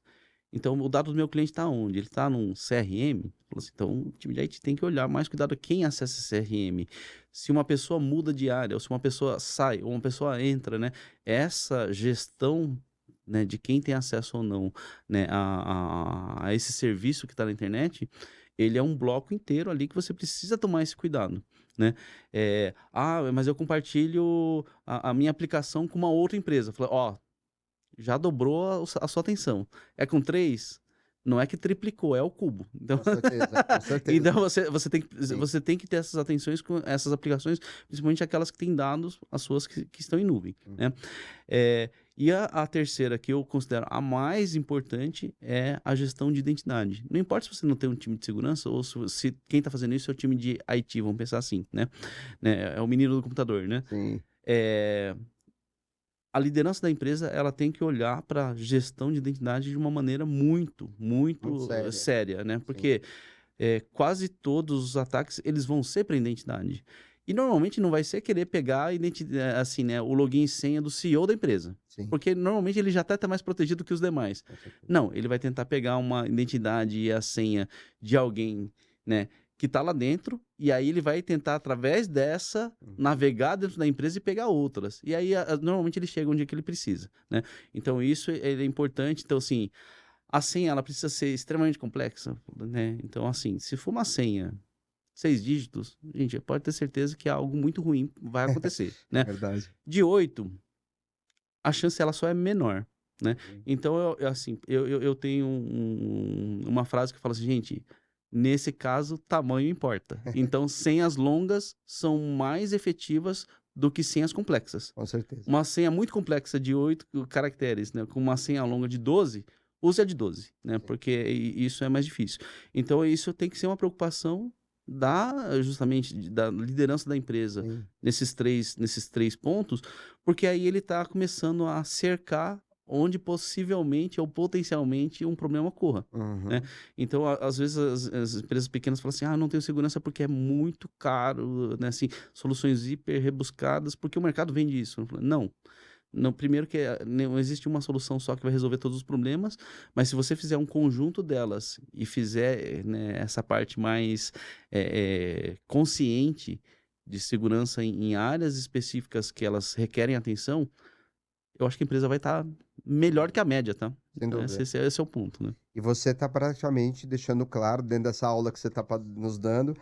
Então, o dado do meu cliente está onde? Ele está num CRM? Assim, então, o time de IT tem que olhar mais cuidado a quem acessa esse CRM. Se uma pessoa muda de área, ou se uma pessoa sai, ou uma pessoa entra, né? Essa gestão, né, de quem tem acesso ou não, né, a esse serviço que está na internet, ele é um bloco inteiro ali que você precisa tomar esse cuidado, né? Mas eu compartilho a minha aplicação com uma outra empresa. Fala, já dobrou a sua atenção. É com 3, não é que triplicou, é o cubo. Então,
Com certeza, com certeza.
então você tem que ter essas atenções com essas aplicações, principalmente aquelas que têm dados, as suas que estão em nuvem, né? E a terceira, que eu considero a mais importante, é a gestão de identidade. Não importa se você não tem um time de segurança ou se quem está fazendo isso é o time de IT, vamos pensar assim, né? É o menino do computador, né?
Sim.
A liderança da empresa, ela tem que olhar para a gestão de identidade de uma maneira muito séria, né? Porque quase todos os ataques, eles vão ser para identidade. E normalmente não vai ser querer pegar a identidade, assim, né, o login e senha do CEO da empresa.
Sim.
Porque normalmente ele já está mais protegido que os demais. Não, ele vai tentar pegar uma identidade e a senha de alguém, né, que está lá dentro, e aí ele vai tentar, através dessa, navegar dentro da empresa e pegar outras. E aí, normalmente, ele chega onde é que ele precisa, né? Então, isso é importante. Então, assim, a senha, ela precisa ser extremamente complexa, né? Então, assim, se for uma senha 6 dígitos, gente, pode ter certeza que algo muito ruim vai acontecer, né?
Verdade.
De 8, a chance, ela só é menor, né? Então, eu tenho uma frase que fala assim, gente, nesse caso, tamanho importa. Então, senhas longas são mais efetivas do que senhas complexas.
Com certeza.
Uma senha muito complexa de 8 caracteres, né, com uma senha longa de 12, use a de 12, né? Porque isso é mais difícil. Então, isso tem que ser uma preocupação justamente da liderança da empresa nesses três pontos, porque aí ele está começando a cercar onde possivelmente ou potencialmente um problema ocorra, né? Então, às vezes, as empresas pequenas falam assim, não tenho segurança porque é muito caro, né? Assim, soluções hiper rebuscadas, porque o mercado vende isso. Não, primeiro que não existe uma solução só que vai resolver todos os problemas, mas se você fizer um conjunto delas e fizer, né, essa parte mais consciente de segurança em áreas específicas que elas requerem atenção, eu acho que a empresa vai estar melhor que a média, tá?
Sem dúvida.
Esse é o ponto, né?
E você está praticamente deixando claro, dentro dessa aula que você está nos dando,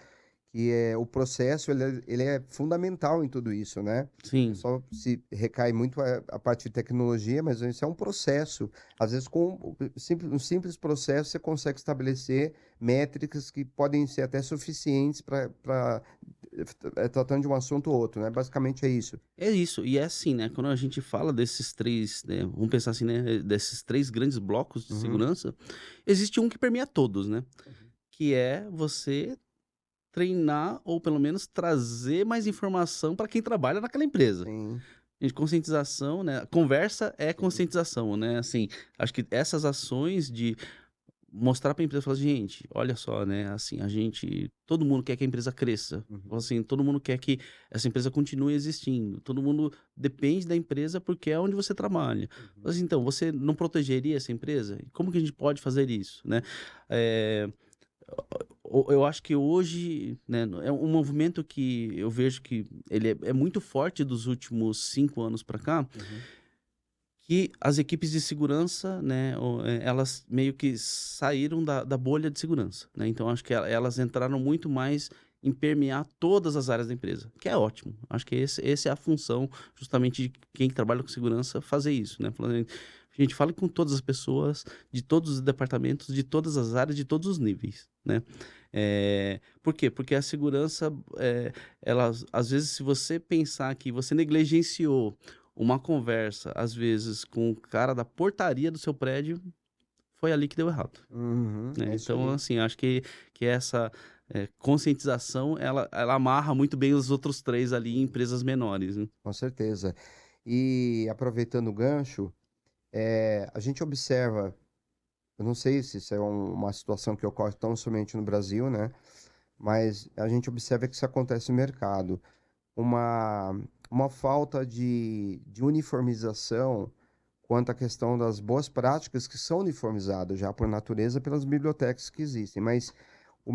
que é o processo, ele é fundamental em tudo isso, né?
Sim.
Só se recai muito a parte de tecnologia, mas isso é um processo. Às vezes, com um simples processo, você consegue estabelecer métricas que podem ser até suficientes para tratando de um assunto ou outro, né? Basicamente é isso.
É isso, e é assim, né? Quando a gente fala desses três, né? Vamos pensar assim, né? Desses três grandes blocos de
Uhum.
segurança, existe um que permeia todos, né? Que é você treinar ou pelo menos trazer mais informação para quem trabalha naquela empresa.
Sim.
Gente, conscientização, né? Conversa é conscientização, né? Assim, acho que essas ações de mostrar para a empresa, falar, gente, olha só, né? Assim, todo mundo quer que a empresa cresça.
Uhum.
Assim, todo mundo quer que essa empresa continue existindo. Todo mundo depende da empresa porque é onde você trabalha. Assim, então, você não protegeria essa empresa? Como que a gente pode fazer isso, né? Eu acho que hoje, né, é um movimento que eu vejo que ele é muito forte dos últimos 5 anos para cá, que as equipes de segurança, né, elas meio que saíram da bolha de segurança, né? Então acho que elas entraram muito mais em permear todas as áreas da empresa, que é ótimo. Acho que essa é a função justamente de quem trabalha com segurança fazer isso, né? A gente fala com todas as pessoas, de todos os departamentos, de todas as áreas, de todos os níveis, né? Por quê? Porque a segurança, ela, às vezes, se você pensar que você negligenciou uma conversa, às vezes, com o cara da portaria do seu prédio, foi ali que deu errado,
Uhum.
né?
É isso
Então,
aí.
assim, acho que essa conscientização, ela amarra muito bem os outros três ali em empresas menores, né?
Com certeza. E aproveitando o gancho, a gente observa, eu não sei se isso é uma situação que ocorre tão somente no Brasil, né? Mas a gente observa que isso acontece no mercado. Uma, uma falta de uniformização quanto à questão das boas práticas que são uniformizadas já por natureza pelas bibliotecas que existem. Mas o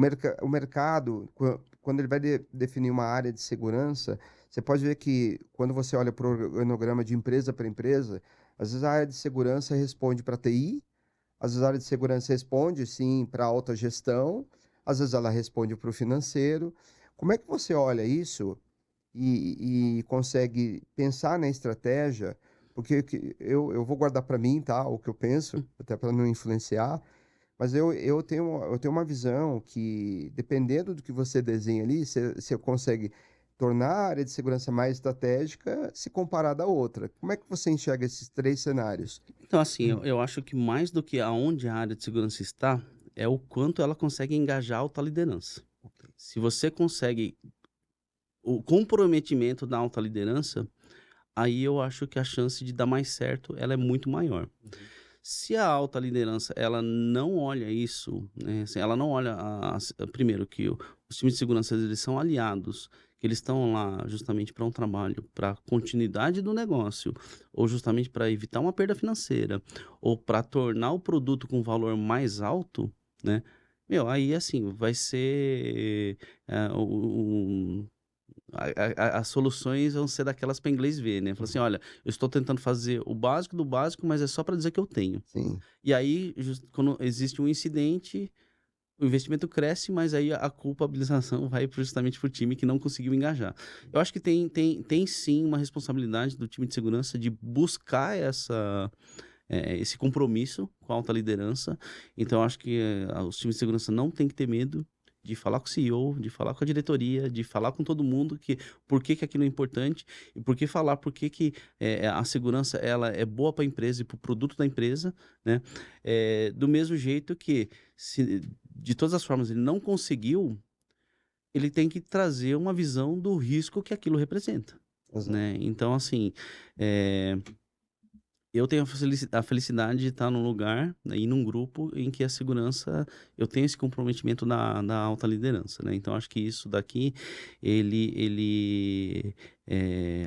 mercado, quando ele vai definir uma área de segurança, você pode ver que quando você olha para o organograma de empresa para empresa, às vezes a área de segurança responde para TI, às vezes a área de segurança responde, sim, para alta gestão, às vezes ela responde para o financeiro. Como é que você olha isso e consegue pensar na estratégia? Porque eu vou guardar para mim, tá, o que eu penso, até para não influenciar, mas eu tenho uma visão que, dependendo do que você desenha ali, você consegue tornar a área de segurança mais estratégica se comparada à outra. Como é que você enxerga esses três cenários?
Então, assim, eu acho que mais do que aonde a área de segurança está, é o quanto ela consegue engajar a alta liderança. Se você consegue o comprometimento da alta liderança, aí eu acho que a chance de dar mais certo, ela é muito maior. Se a alta liderança, ela não olha isso, né, assim, ela não olha, primeiro, que os times de segurança, eles são aliados, que eles estão lá justamente para um trabalho, para continuidade do negócio, ou justamente para evitar uma perda financeira, ou para tornar o produto com valor mais alto, né? Meu, aí assim, vai ser as soluções vão ser daquelas para inglês ver, né? Fala assim, olha, eu estou tentando fazer o básico do básico, mas é só para dizer que eu tenho.
Sim.
E aí, quando existe um incidente, o investimento cresce, mas aí a culpabilização vai justamente para o time que não conseguiu engajar. Eu acho que tem sim uma responsabilidade do time de segurança de buscar esse compromisso com a alta liderança. Então, eu acho que os times de segurança não têm que ter medo de falar com o CEO, de falar com a diretoria, de falar com todo mundo por que aquilo é importante e por que a segurança ela é boa para a empresa e para o produto da empresa, né? Do mesmo jeito que, se de todas as formas ele não conseguiu, ele tem que trazer uma visão do risco que aquilo representa,
Exato.
né? Então, assim, eu tenho a felicidade de estar num lugar, né, e num grupo em que a segurança, eu tenho esse comprometimento da alta liderança, né? Então, acho que isso daqui,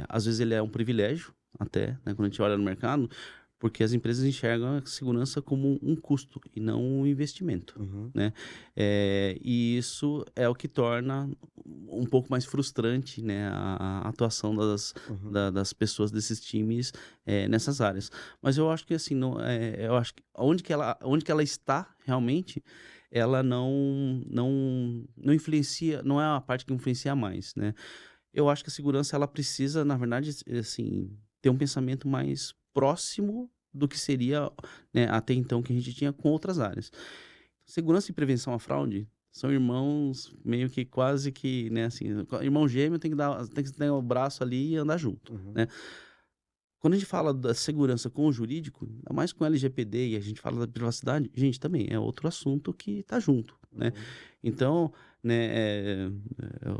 às vezes ele é um privilégio, até, né, quando a gente olha no mercado, porque as empresas enxergam a segurança como um custo e não um investimento,
Uhum.
né? E isso é o que torna um pouco mais frustrante, né, a atuação
Uhum.
das pessoas desses times nessas áreas. Mas eu acho que assim, eu acho que onde que ela está realmente ela não influencia, não é a parte que influencia mais, né? Eu acho que a segurança ela precisa, na verdade, assim, ter um pensamento mais próximo do que seria, né, até então que a gente tinha com outras áreas. Segurança e prevenção à fraude são irmãos meio que quase que, né, assim, irmão gêmeo tem que ter o braço ali e andar junto,
Uhum.
né? Quando a gente fala da segurança com o jurídico, ainda mais com o LGPD e a gente fala da privacidade, gente, também é outro assunto que tá junto, né?
Uhum.
Então, né,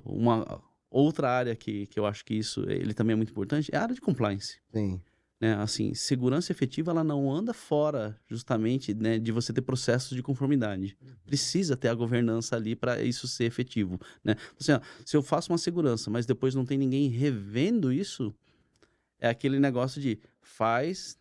uma outra área que eu acho que isso ele também é muito importante é a área de compliance,
Sim.
né? Assim, segurança efetiva ela não anda fora justamente, né, de você ter processos de conformidade. Precisa ter a governança ali para isso ser efetivo, né? Assim, ó, se eu faço uma segurança, mas depois não tem ninguém revendo isso, é aquele negócio de faz,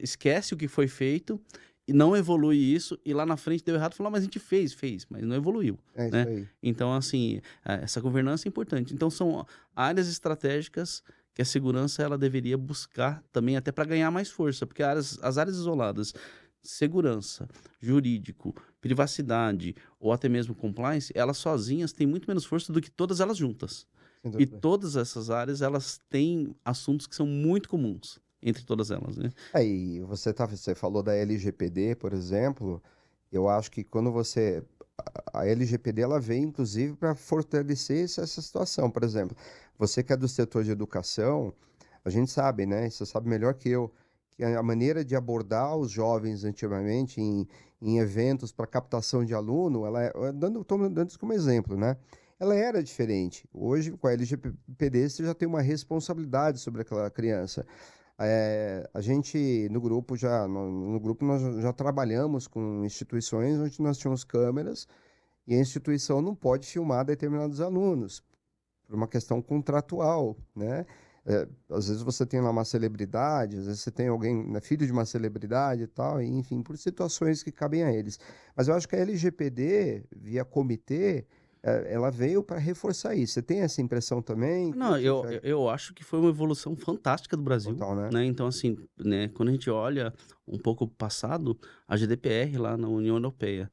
esquece o que foi feito e não evolui isso, e lá na frente deu errado, falou, mas a gente fez, mas não evoluiu,
É isso
né?
aí.
Então, assim, essa governança é importante. Então, são áreas estratégicas que a segurança ela deveria buscar também até para ganhar mais força, porque as áreas isoladas, segurança, jurídico, privacidade ou até mesmo compliance, elas sozinhas têm muito menos força do que todas elas juntas.
Sem
E
dúvida.
todas essas áreas, elas têm assuntos que são muito comuns entre todas elas, né?
E você falou da LGPD, por exemplo. Eu acho que quando a LGPD ela veio inclusive para fortalecer essa situação. Por exemplo, você que é do setor de educação, a gente sabe, né? Você sabe melhor que eu, que a maneira de abordar os jovens antigamente em eventos para captação de aluno, estou dando isso como exemplo, né? Ela era diferente. Hoje, com a LGPD, você já tem uma responsabilidade sobre aquela criança. A gente no grupo nós já trabalhamos com instituições onde nós tínhamos câmeras e a instituição não pode filmar determinados alunos por uma questão contratual, né? Às vezes você tem lá uma celebridade, às vezes você tem alguém, né, filho de uma celebridade e tal, e, enfim, por situações que cabem a eles. Mas eu acho que a LGPD, via comitê, ela veio para reforçar isso. Você tem essa impressão também? Como é
Não,
que você
eu acho que foi uma evolução fantástica do Brasil,
total, né?
né? Então, assim, né, quando a gente olha um pouco o passado, a GDPR lá na União Europeia,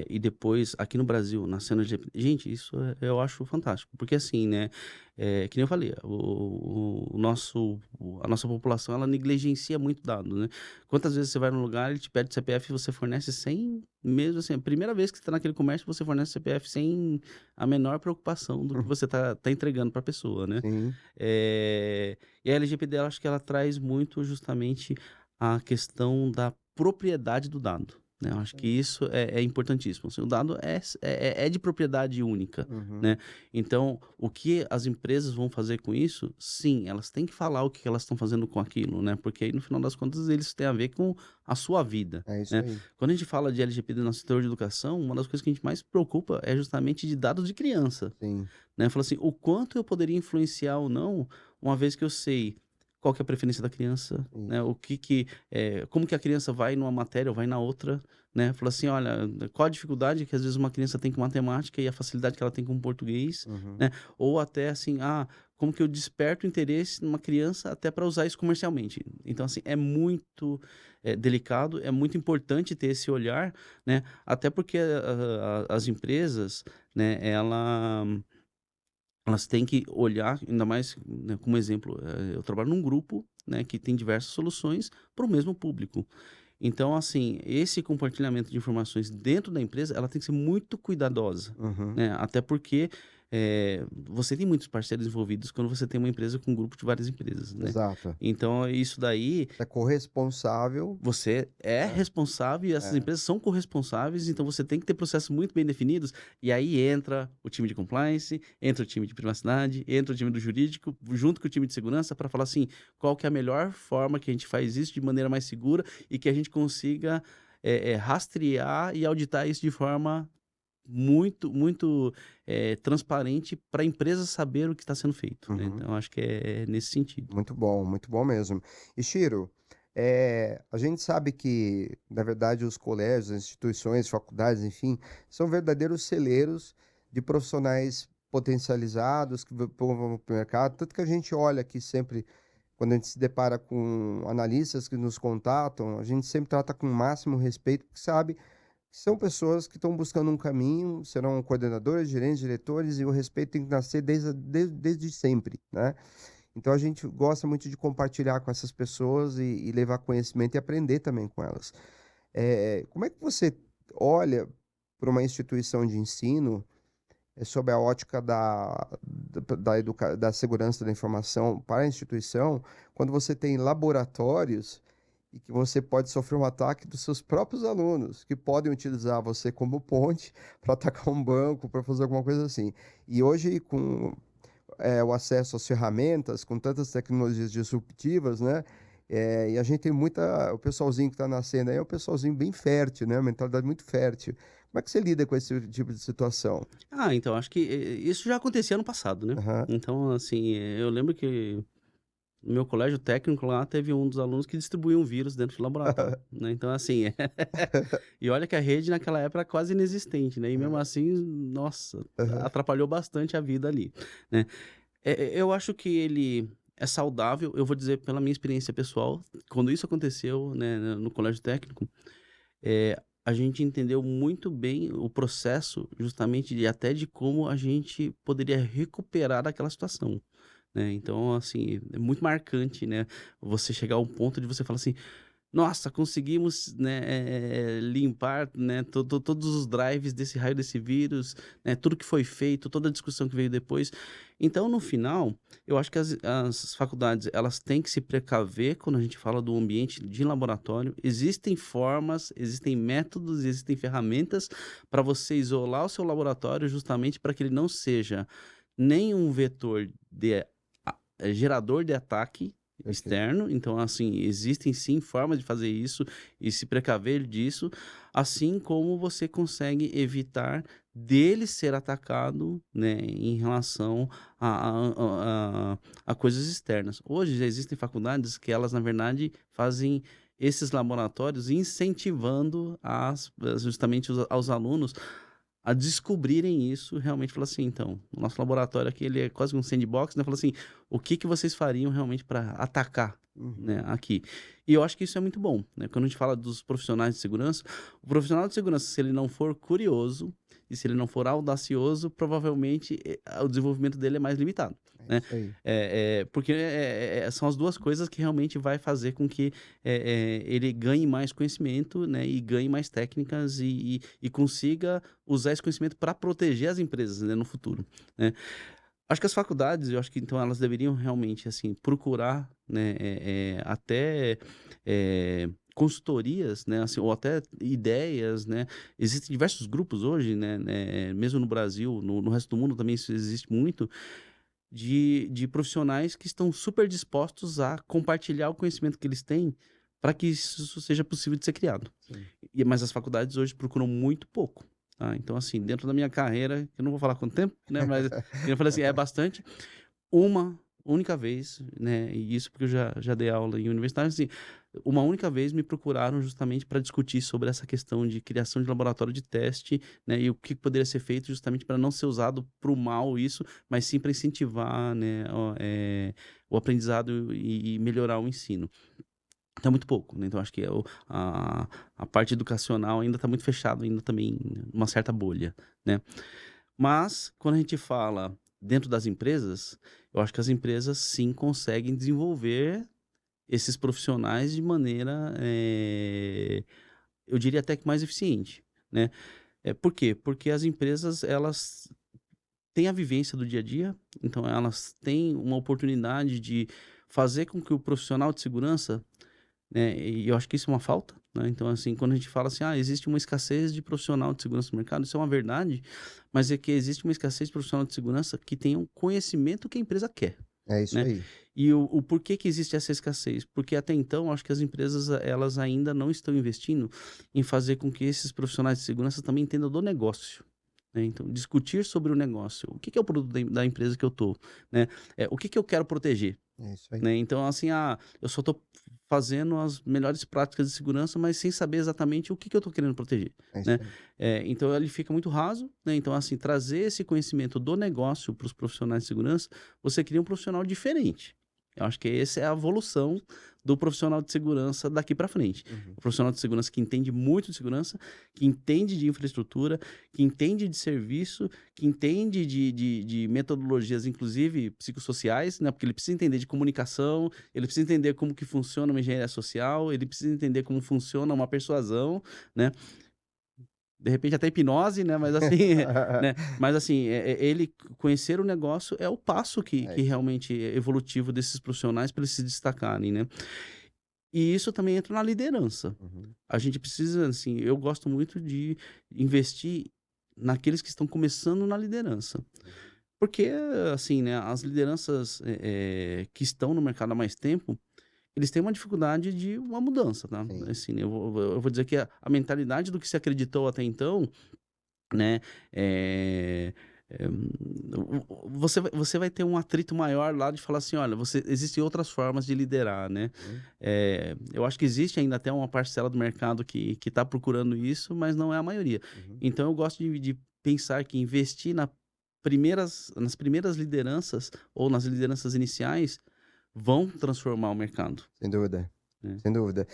e depois aqui no Brasil, nascendo a LGPD, gente, isso eu acho fantástico, porque assim, né, que nem eu falei, a nossa população, ela negligencia muito dado, né? Quantas vezes você vai num lugar, ele te pede CPF e você fornece sem, mesmo assim, a primeira vez que você está naquele comércio, você fornece CPF sem a menor preocupação do que você tá entregando para a pessoa, né?
Sim.
E a LGPD, eu acho que ela traz muito justamente a questão da propriedade do dado, né? Eu acho que isso é importantíssimo. Assim, o dado é de propriedade única,
Uhum.
né? Então, o que as empresas vão fazer com isso? Sim, elas têm que falar o que elas estão fazendo com aquilo, né? Porque aí, no final das contas, eles têm a ver com a sua vida,
É isso
né?
aí.
Quando a gente fala de LGPD no setor de educação, uma das coisas que a gente mais se preocupa é justamente de dados de criança,
Sim.
né? Fala assim, o quanto eu poderia influenciar ou não, uma vez que eu sei qual que é a preferência da criança, né?
Isso.
Como que a criança vai numa matéria ou vai na outra, né? Fala assim, olha, qual a dificuldade que às vezes uma criança tem com matemática e a facilidade que ela tem com português,
Uhum.
né? Ou até assim, como que eu desperto interesse numa criança até para usar isso comercialmente. Então, assim, é muito delicado, é muito importante ter esse olhar, né? Até porque as empresas, né, elas têm que olhar, ainda mais, né, como exemplo, eu trabalho num grupo, né, que tem diversas soluções para o mesmo público. Então, assim, esse compartilhamento de informações dentro da empresa, ela tem que ser muito cuidadosa,
Uhum.
né? Até porque você tem muitos parceiros envolvidos quando você tem uma empresa com um grupo de várias empresas, né?
Exato.
Então, isso daí
Você é corresponsável.
você é
É.
responsável e essas
É.
empresas são corresponsáveis, então você tem que ter processos muito bem definidos, e aí entra o time de compliance, entra o time de privacidade, entra o time do jurídico, junto com o time de segurança, para falar assim, qual que é a melhor forma que a gente faz isso de maneira mais segura e que a gente consiga rastrear e auditar isso de forma muito transparente para a empresa saber o que está sendo feito, né?
Uhum.
Então, acho que é nesse sentido.
Muito bom mesmo. E Shiro, a gente sabe que, na verdade, os colégios, as instituições, faculdades, enfim, são verdadeiros celeiros de profissionais potencializados que vão para o mercado. Tanto que a gente olha aqui sempre, quando a gente se depara com analistas que nos contatam, a gente sempre trata com o máximo respeito, porque sabe São pessoas que estão buscando um caminho, serão coordenadores, gerentes, diretores, e o respeito tem que nascer desde sempre, né? Então a gente gosta muito de compartilhar com essas pessoas e levar conhecimento e aprender também com elas. Como é que você olha para uma instituição de ensino sob a ótica da segurança da informação para a instituição, quando você tem laboratórios e que você pode sofrer um ataque dos seus próprios alunos, que podem utilizar você como ponte para atacar um banco, para fazer alguma coisa assim. E hoje, com o acesso às ferramentas, com tantas tecnologias disruptivas, né? E a gente tem o pessoalzinho que está nascendo aí é um pessoalzinho bem fértil, né? Uma mentalidade muito fértil. Como é que você lida com esse tipo de situação?
Então, acho que isso já acontecia no passado, né?
Aham.
Então, assim, eu lembro que no meu colégio técnico lá teve um dos alunos que distribuiu um vírus dentro do laboratório, né? Então, assim, e olha que a rede naquela época era quase inexistente, né? E mesmo assim, nossa,
Aham.
atrapalhou bastante a vida ali, né? Eu acho que ele é saudável, eu vou dizer pela minha experiência pessoal, quando isso aconteceu, né, no colégio técnico, a gente entendeu muito bem o processo, justamente até de como a gente poderia recuperar aquela situação, né? Então, assim, é muito marcante, né? Você chegar a um ponto de você falar assim, nossa, conseguimos, né, limpar, né, todos os drives desse raio desse vírus, né, tudo que foi feito, toda a discussão que veio depois. Então, no final, eu acho que as faculdades, elas têm que se precaver quando a gente fala do ambiente de laboratório. Existem formas, existem métodos, existem ferramentas para você isolar o seu laboratório justamente para que ele não seja nem um vetor gerador de ataque
Perfeito.
externo. Então, assim, existem sim formas de fazer isso e se precaver disso, assim como você consegue evitar dele ser atacado, né, em relação a coisas externas. Hoje já existem faculdades que elas, na verdade, fazem esses laboratórios incentivando justamente aos alunos a descobrirem isso, realmente falar assim, então, o nosso laboratório aqui, ele é quase um sandbox, né? Fala assim, o que que vocês fariam realmente para atacar, né,
Uhum.
aqui? E eu acho que isso é muito bom, né? Quando a gente fala dos profissionais de segurança, o profissional de segurança, se ele não for curioso e se ele não for audacioso, provavelmente o desenvolvimento dele é mais limitado,
É
né?
isso aí.
Porque são as duas coisas que realmente vai fazer com que ele ganhe mais conhecimento, né? E ganhe mais técnicas e consiga usar esse conhecimento para proteger as empresas, né, no futuro, né? Acho que as faculdades, eu acho que então elas deveriam realmente, assim, procurar, né, até consultorias, né, assim, ou até ideias, né? Existem diversos grupos hoje, né, mesmo no Brasil, no resto do mundo também isso existe muito, de profissionais que estão super dispostos a compartilhar o conhecimento que eles têm para que isso seja possível de ser criado.
Sim.
Mas as faculdades hoje procuram muito pouco, tá? Então, assim, dentro da minha carreira, eu não vou falar quanto tempo, né? Mas eu falei assim, é bastante. Uma única vez, né? E isso porque eu já dei aula em universidade, assim, uma única vez me procuraram justamente para discutir sobre essa questão de criação de laboratório de teste, né? E o que poderia ser feito justamente para não ser usado para o mal isso, mas sim para incentivar, né? O aprendizado e melhorar o ensino. Então, muito pouco, né? Então, acho que a parte educacional ainda está muito fechado, ainda também uma certa bolha, né? Mas, quando a gente fala dentro das empresas, eu acho que as empresas sim conseguem desenvolver esses profissionais de maneira, eu diria até que mais eficiente, né? Por quê? Porque as empresas, elas têm a vivência do dia a dia, então elas têm uma oportunidade de fazer com que o profissional de segurança, né, e eu acho que isso é uma falta, né? Então, assim, quando a gente fala assim, existe uma escassez de profissional de segurança no mercado, isso é uma verdade, mas é que existe uma escassez de profissional de segurança que tenham conhecimento que a empresa quer,
É isso
né?
aí.
E o porquê que existe essa escassez? Porque até então, eu acho que as empresas, elas ainda não estão investindo em fazer com que esses profissionais de segurança também entendam do negócio, né? Então, discutir sobre o negócio. O que que é o produto da empresa que eu tô, né? O que que eu quero proteger?
É isso aí.
Né? Então, assim, eu só estou fazendo as melhores práticas de segurança, mas sem saber exatamente o que que eu estou querendo proteger,
É isso
né?
aí.
Então, ele fica muito raso, né? Então, assim, trazer esse conhecimento do negócio para os profissionais de segurança, você cria um profissional diferente. Eu acho que essa é a evolução do profissional de segurança daqui para frente. O profissional de segurança que entende muito de segurança, que entende de infraestrutura, que entende de serviço, que entende de metodologias, inclusive psicossociais, né? Porque ele precisa entender de comunicação, ele precisa entender como que funciona uma engenharia social, ele precisa entender como funciona uma persuasão, né? De repente até hipnose, né? Mas assim, né? Mas assim, ele conhecer o negócio é o passo que realmente é evolutivo desses profissionais para eles se destacarem, né? E isso também entra na liderança. A gente precisa, assim, eu gosto muito de investir naqueles que estão começando na liderança. Porque, assim, né, as lideranças que estão no mercado há mais tempo, eles têm uma dificuldade de uma mudança, tá?
Sim.
Assim, eu vou dizer que a mentalidade do que se acreditou até então, né, você vai ter um atrito maior lá de falar assim, olha, existem outras formas de liderar, né? Eu acho que existe ainda até uma parcela do mercado que está procurando isso, mas não é a maioria. Então, eu gosto de pensar que investir nas primeiras lideranças ou nas lideranças iniciais vão transformar o mercado.
Sem dúvida.
É.
Sem dúvida.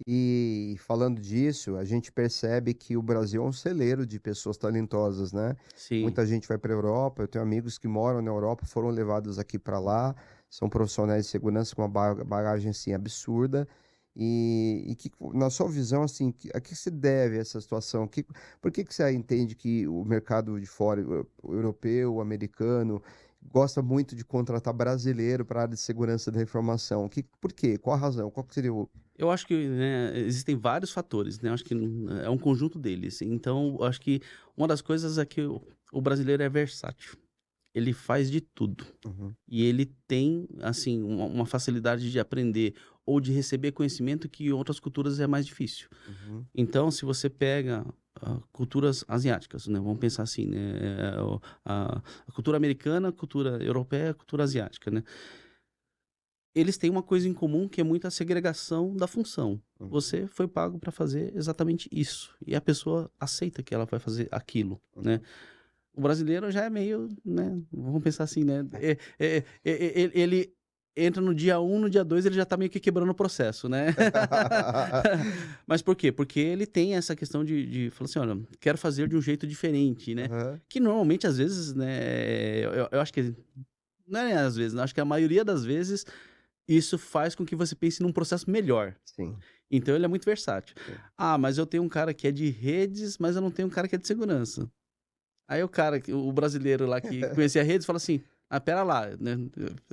E falando disso, a gente percebe que o Brasil é um celeiro de pessoas talentosas, né?
Sim.
Muita gente vai para a Europa, eu tenho amigos que moram na Europa, foram levados aqui para lá, são profissionais de segurança com uma bagagem assim absurda. E que, na sua visão, assim, a que se deve essa situação? Por que você entende que o mercado de fora, o europeu, o americano, gosta muito de contratar brasileiro para a área de segurança da informação? Por quê? Qual a razão? Qual que seria o...
Eu acho que, né, existem vários fatores, né? Eu acho que é um conjunto deles. Então, eu acho que uma das coisas é que o brasileiro é versátil. Ele faz de tudo. E ele tem, assim, uma facilidade de aprender ou de receber conhecimento que em outras culturas é mais difícil. Então, se você pega culturas asiáticas, né? Vamos pensar assim, né? A cultura americana, a cultura europeia, a cultura asiática, né? Eles têm uma coisa em comum que é muito a segregação da função. Você foi pago para fazer exatamente isso. E a pessoa aceita que ela vai fazer aquilo, né? O brasileiro já é meio, né? Vamos pensar assim, né? Ele entra no dia 1, no dia 2 ele já tá meio que quebrando o processo, né? Mas por quê? Porque ele tem essa questão de falar assim, olha, quero fazer de um jeito diferente, né? Que normalmente, às vezes, né? Eu acho que... Não é às vezes, né? Acho que a maioria das vezes isso faz com que você pense num processo melhor.
Sim.
Então ele é muito versátil. Ah, mas eu tenho um cara que é de redes, mas eu não tenho um cara que é de segurança. Aí o brasileiro lá que conhecia redes, fala assim, pera lá, né?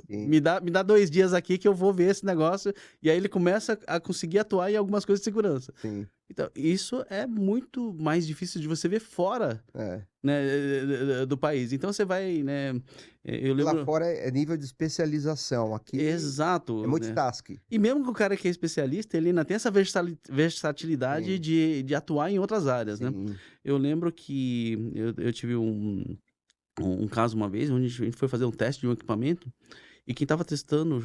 Me dá 2 dias aqui que eu vou ver esse negócio. E aí ele começa a conseguir atuar em algumas coisas de segurança.
Sim.
Então, isso é muito mais difícil de você ver fora, né, do país. Então, você vai, né... Eu lembro...
Lá fora é nível de especialização. Aqui
Exato.
é multitask.
Né? E mesmo que o cara que é especialista, ele ainda tem essa versatilidade de atuar em outras áreas, né? Eu lembro que eu tive um caso uma vez, onde a gente foi fazer um teste de um equipamento, e quem estava testando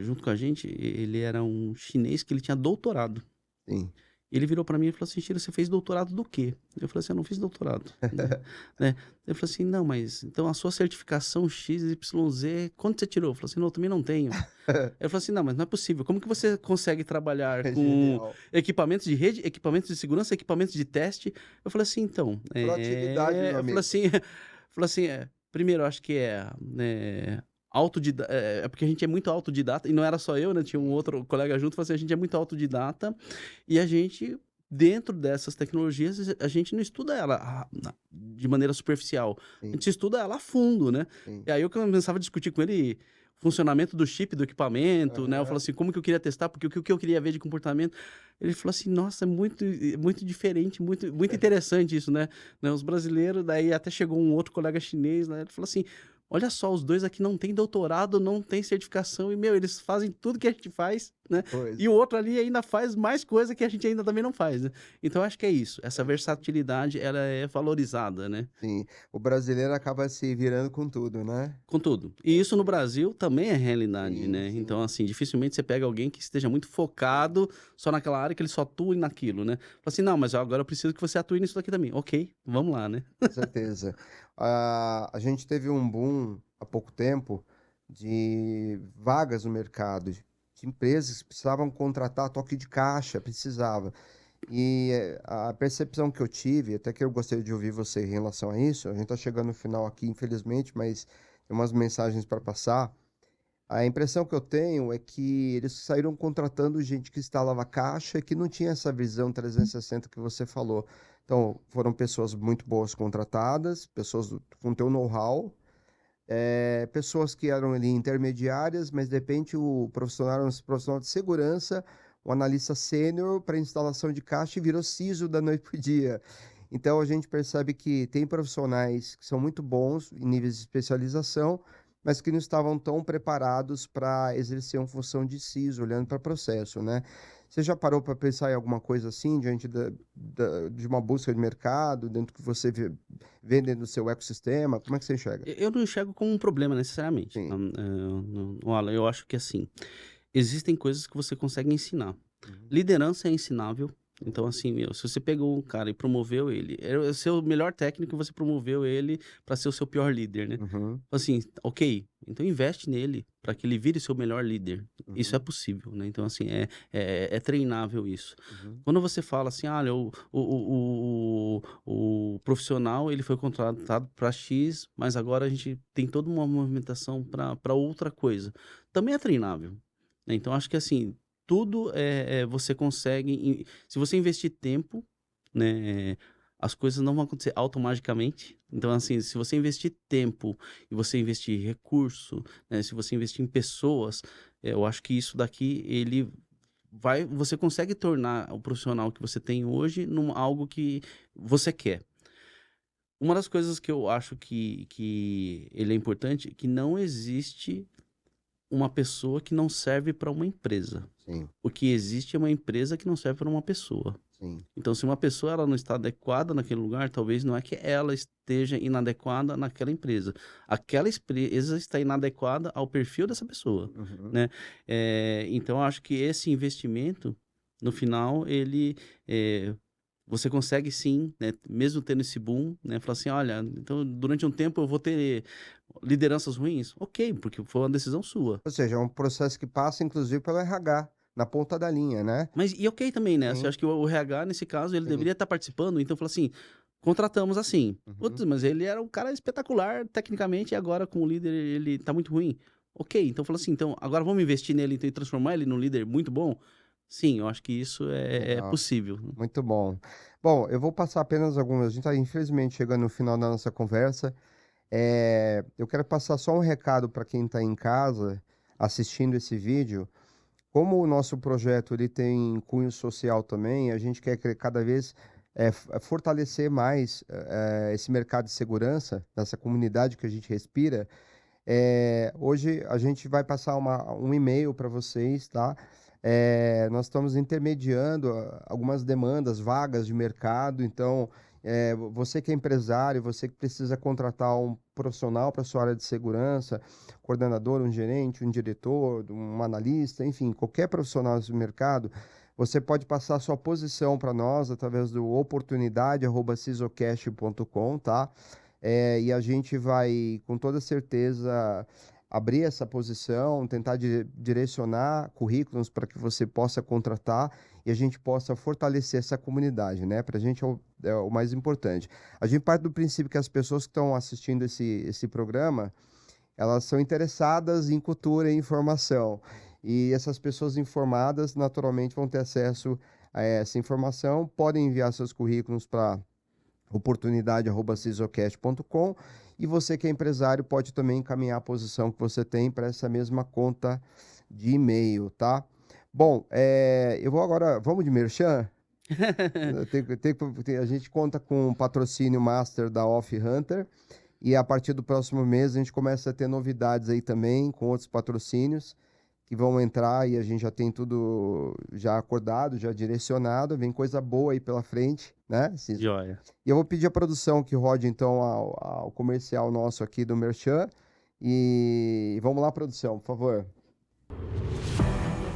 junto com a gente, ele era um chinês que ele tinha doutorado.
Sim.
Ele virou para mim e falou assim, Chiro, você fez doutorado do quê? Eu falei assim, eu não fiz doutorado. Né? Ele falou assim, não, mas então a sua certificação XYZ, quanto você tirou? Eu falei assim, não, eu também não tenho. Ele falou assim, não, mas não é possível. Como que você consegue trabalhar com equipamentos de rede, equipamentos de segurança, equipamentos de teste? Eu falei assim, então...
Proatividade, meu amigo.
Falou assim, primeiro, eu acho que autodidata, porque a gente é muito autodidata, e não era só eu, né? Tinha um outro colega junto, falou assim, a gente é muito autodidata, e a gente, dentro dessas tecnologias, a gente não estuda ela de maneira superficial, a gente estuda ela a fundo, né? E aí eu começava a discutir com ele funcionamento do chip do equipamento, né? Eu falava assim, como que eu queria testar, porque o que eu queria ver de comportamento. Ele falou assim, nossa, é muito, muito diferente, muito, muito interessante isso, né? Os brasileiros, daí até chegou um outro colega chinês, né? Ele falou assim, olha só, os dois aqui não tem doutorado, não tem certificação, e, eles fazem tudo que a gente faz, né? E o outro ali ainda faz mais coisa que a gente ainda também não faz, né? Então, acho que é isso. Essa versatilidade, ela é valorizada, né?
Sim. O brasileiro acaba se virando com tudo, né?
Com tudo. E isso no Brasil também é realidade, né? Então, assim, dificilmente você pega alguém que esteja muito focado só naquela área, que ele só atua naquilo, né? Fala assim, não, mas agora eu preciso que você atue nisso daqui também. Ok, vamos lá, né?
Com certeza. A gente teve um boom há pouco tempo de vagas no mercado, de empresas que precisavam contratar toque de caixa, precisava. E a percepção que eu tive, até que eu gostaria de ouvir você em relação a isso, a gente está chegando no final aqui, infelizmente, mas tem umas mensagens para passar. A impressão que eu tenho é que eles saíram contratando gente que instalava caixa e que não tinha essa visão 360 que você falou. Então, foram pessoas muito boas contratadas, pessoas com teu know-how, pessoas que eram ali intermediárias, mas de repente o profissional era um profissional de segurança, um analista sênior para instalação de caixa e virou CISO da noite para o dia. Então, a gente percebe que tem profissionais que são muito bons em níveis de especialização, mas que não estavam tão preparados para exercer uma função de CISO, olhando para processo, né? Você já parou para pensar em alguma coisa assim, diante de uma busca de mercado, dentro do que você vê dentro do seu ecossistema? Como é que você enxerga?
Eu não enxergo como um problema necessariamente.
Sim.
Alan, eu acho que assim, existem coisas que você consegue ensinar. Liderança é ensinável. Então, assim, se você pegou um cara e promoveu ele, era o seu melhor técnico e você promoveu ele para ser o seu pior líder, né? Assim, ok, então investe nele para que ele vire o seu melhor líder. Isso é possível, né? Então, assim, é treinável isso. Quando você fala assim, olha, o profissional, ele foi contratado para X, mas agora a gente tem toda uma movimentação para outra coisa. Também é treinável, né? Então, acho que, assim, tudo você consegue, se você investir tempo, né, as coisas não vão acontecer automaticamente. Então, assim, se você investir tempo e você investir recurso, né, se você investir em pessoas, eu acho que isso daqui, você consegue tornar o profissional que você tem hoje algo que você quer. Uma das coisas que eu acho que ele é importante é que não existe uma pessoa que não serve para uma empresa.
Sim.
O que existe é uma empresa que não serve para uma pessoa.
Sim.
Então, se uma pessoa ela não está adequada naquele lugar, talvez não é que ela esteja inadequada naquela empresa. Aquela empresa está inadequada ao perfil dessa pessoa, né? Então, eu acho que esse investimento, no final, você consegue sim, né, mesmo tendo esse boom, né, falar assim, olha, então durante um tempo eu vou ter lideranças ruins? Ok, porque foi uma decisão sua.
Ou seja, é um processo que passa, inclusive, pelo RH, na ponta da linha, né?
Mas, e ok também, né?
Sim.
Você acha que o RH, nesse caso, ele
Sim.
deveria estar participando, então fala assim, contratamos assim. Putz, mas ele era um cara espetacular, tecnicamente, e agora com o líder ele tá muito ruim. Ok, então fala assim, então agora vamos investir nele então, e transformar ele num líder muito bom? Sim, eu acho que isso é possível.
Muito bom. Bom, eu vou passar apenas algumas. A gente está, infelizmente, chegando no final da nossa conversa. Eu quero passar só um recado para quem está em casa assistindo esse vídeo. Como o nosso projeto ele tem cunho social também, a gente quer cada vez fortalecer mais esse mercado de segurança, nessa comunidade que a gente respira. Hoje a gente vai passar um e-mail para vocês, tá? Nós estamos intermediando algumas demandas, vagas de mercado. Então, você que é empresário, você que precisa contratar um profissional para a sua área de segurança, coordenador, um gerente, um diretor, um analista, enfim, qualquer profissional do mercado, você pode passar a sua posição para nós através do oportunidade@cisocast.com, tá? E a gente vai, com toda certeza, abrir essa posição, tentar direcionar currículos para que você possa contratar e a gente possa fortalecer essa comunidade, né? Para a gente é o mais importante. A gente parte do princípio que as pessoas que estão assistindo esse programa, elas são interessadas em cultura e informação. E essas pessoas informadas, naturalmente, vão ter acesso a essa informação, podem enviar seus currículos para oportunidade@cisocast.com. E você que é empresário pode também encaminhar a posição que você tem para essa mesma conta de e-mail, tá? Bom, eu vou agora... Vamos de merchan? A gente conta com um patrocínio master da Off Hunter e a partir do próximo mês a gente começa a ter novidades aí também com outros patrocínios que vão entrar e a gente já tem tudo já acordado, já direcionado. Vem coisa boa aí pela frente, né?
Joia.
E eu vou pedir a produção que rode, então, ao comercial nosso aqui do Merchan. E vamos lá, produção, por favor.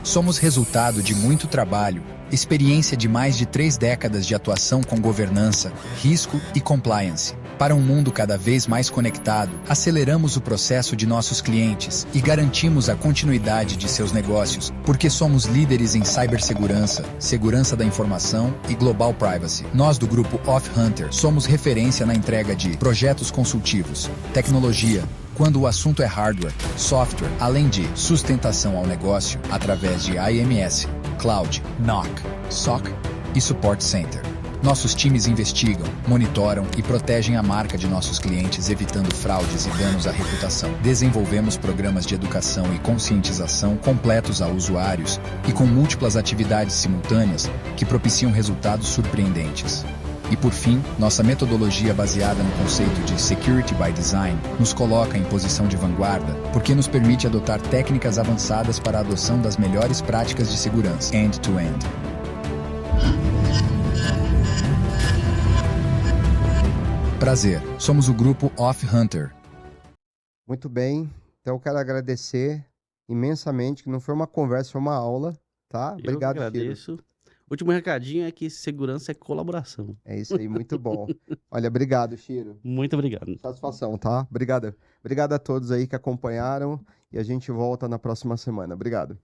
Somos resultado de muito trabalho, experiência de mais de 3 décadas de atuação com governança, risco e compliance. Para um mundo cada vez mais conectado, aceleramos o processo de nossos clientes e garantimos a continuidade de seus negócios, porque somos líderes em cibersegurança, segurança da informação e global privacy. Nós do grupo AuthHunter somos referência na entrega de projetos consultivos, tecnologia, quando o assunto é hardware, software, além de sustentação ao negócio através de IMS, Cloud, NOC, SOC e Support Center. Nossos times investigam, monitoram e protegem a marca de nossos clientes, evitando fraudes e danos à reputação. Desenvolvemos programas de educação e conscientização completos a usuários e com múltiplas atividades simultâneas que propiciam resultados surpreendentes. E por fim, nossa metodologia baseada no conceito de Security by Design nos coloca em posição de vanguarda, porque nos permite adotar técnicas avançadas para a adoção das melhores práticas de segurança, end-to-end. Prazer, somos o grupo AuthHunter.
Muito bem, então eu quero agradecer imensamente, que não foi uma conversa, foi uma aula, tá? Obrigado,
Eu que
Chiro.
agradeço. Último recadinho é que segurança é colaboração.
É isso aí, muito bom. Olha, obrigado, Chiro.
Muito obrigado.
Satisfação, tá? Obrigado. Obrigado a todos aí que acompanharam e a gente volta na próxima semana. Obrigado.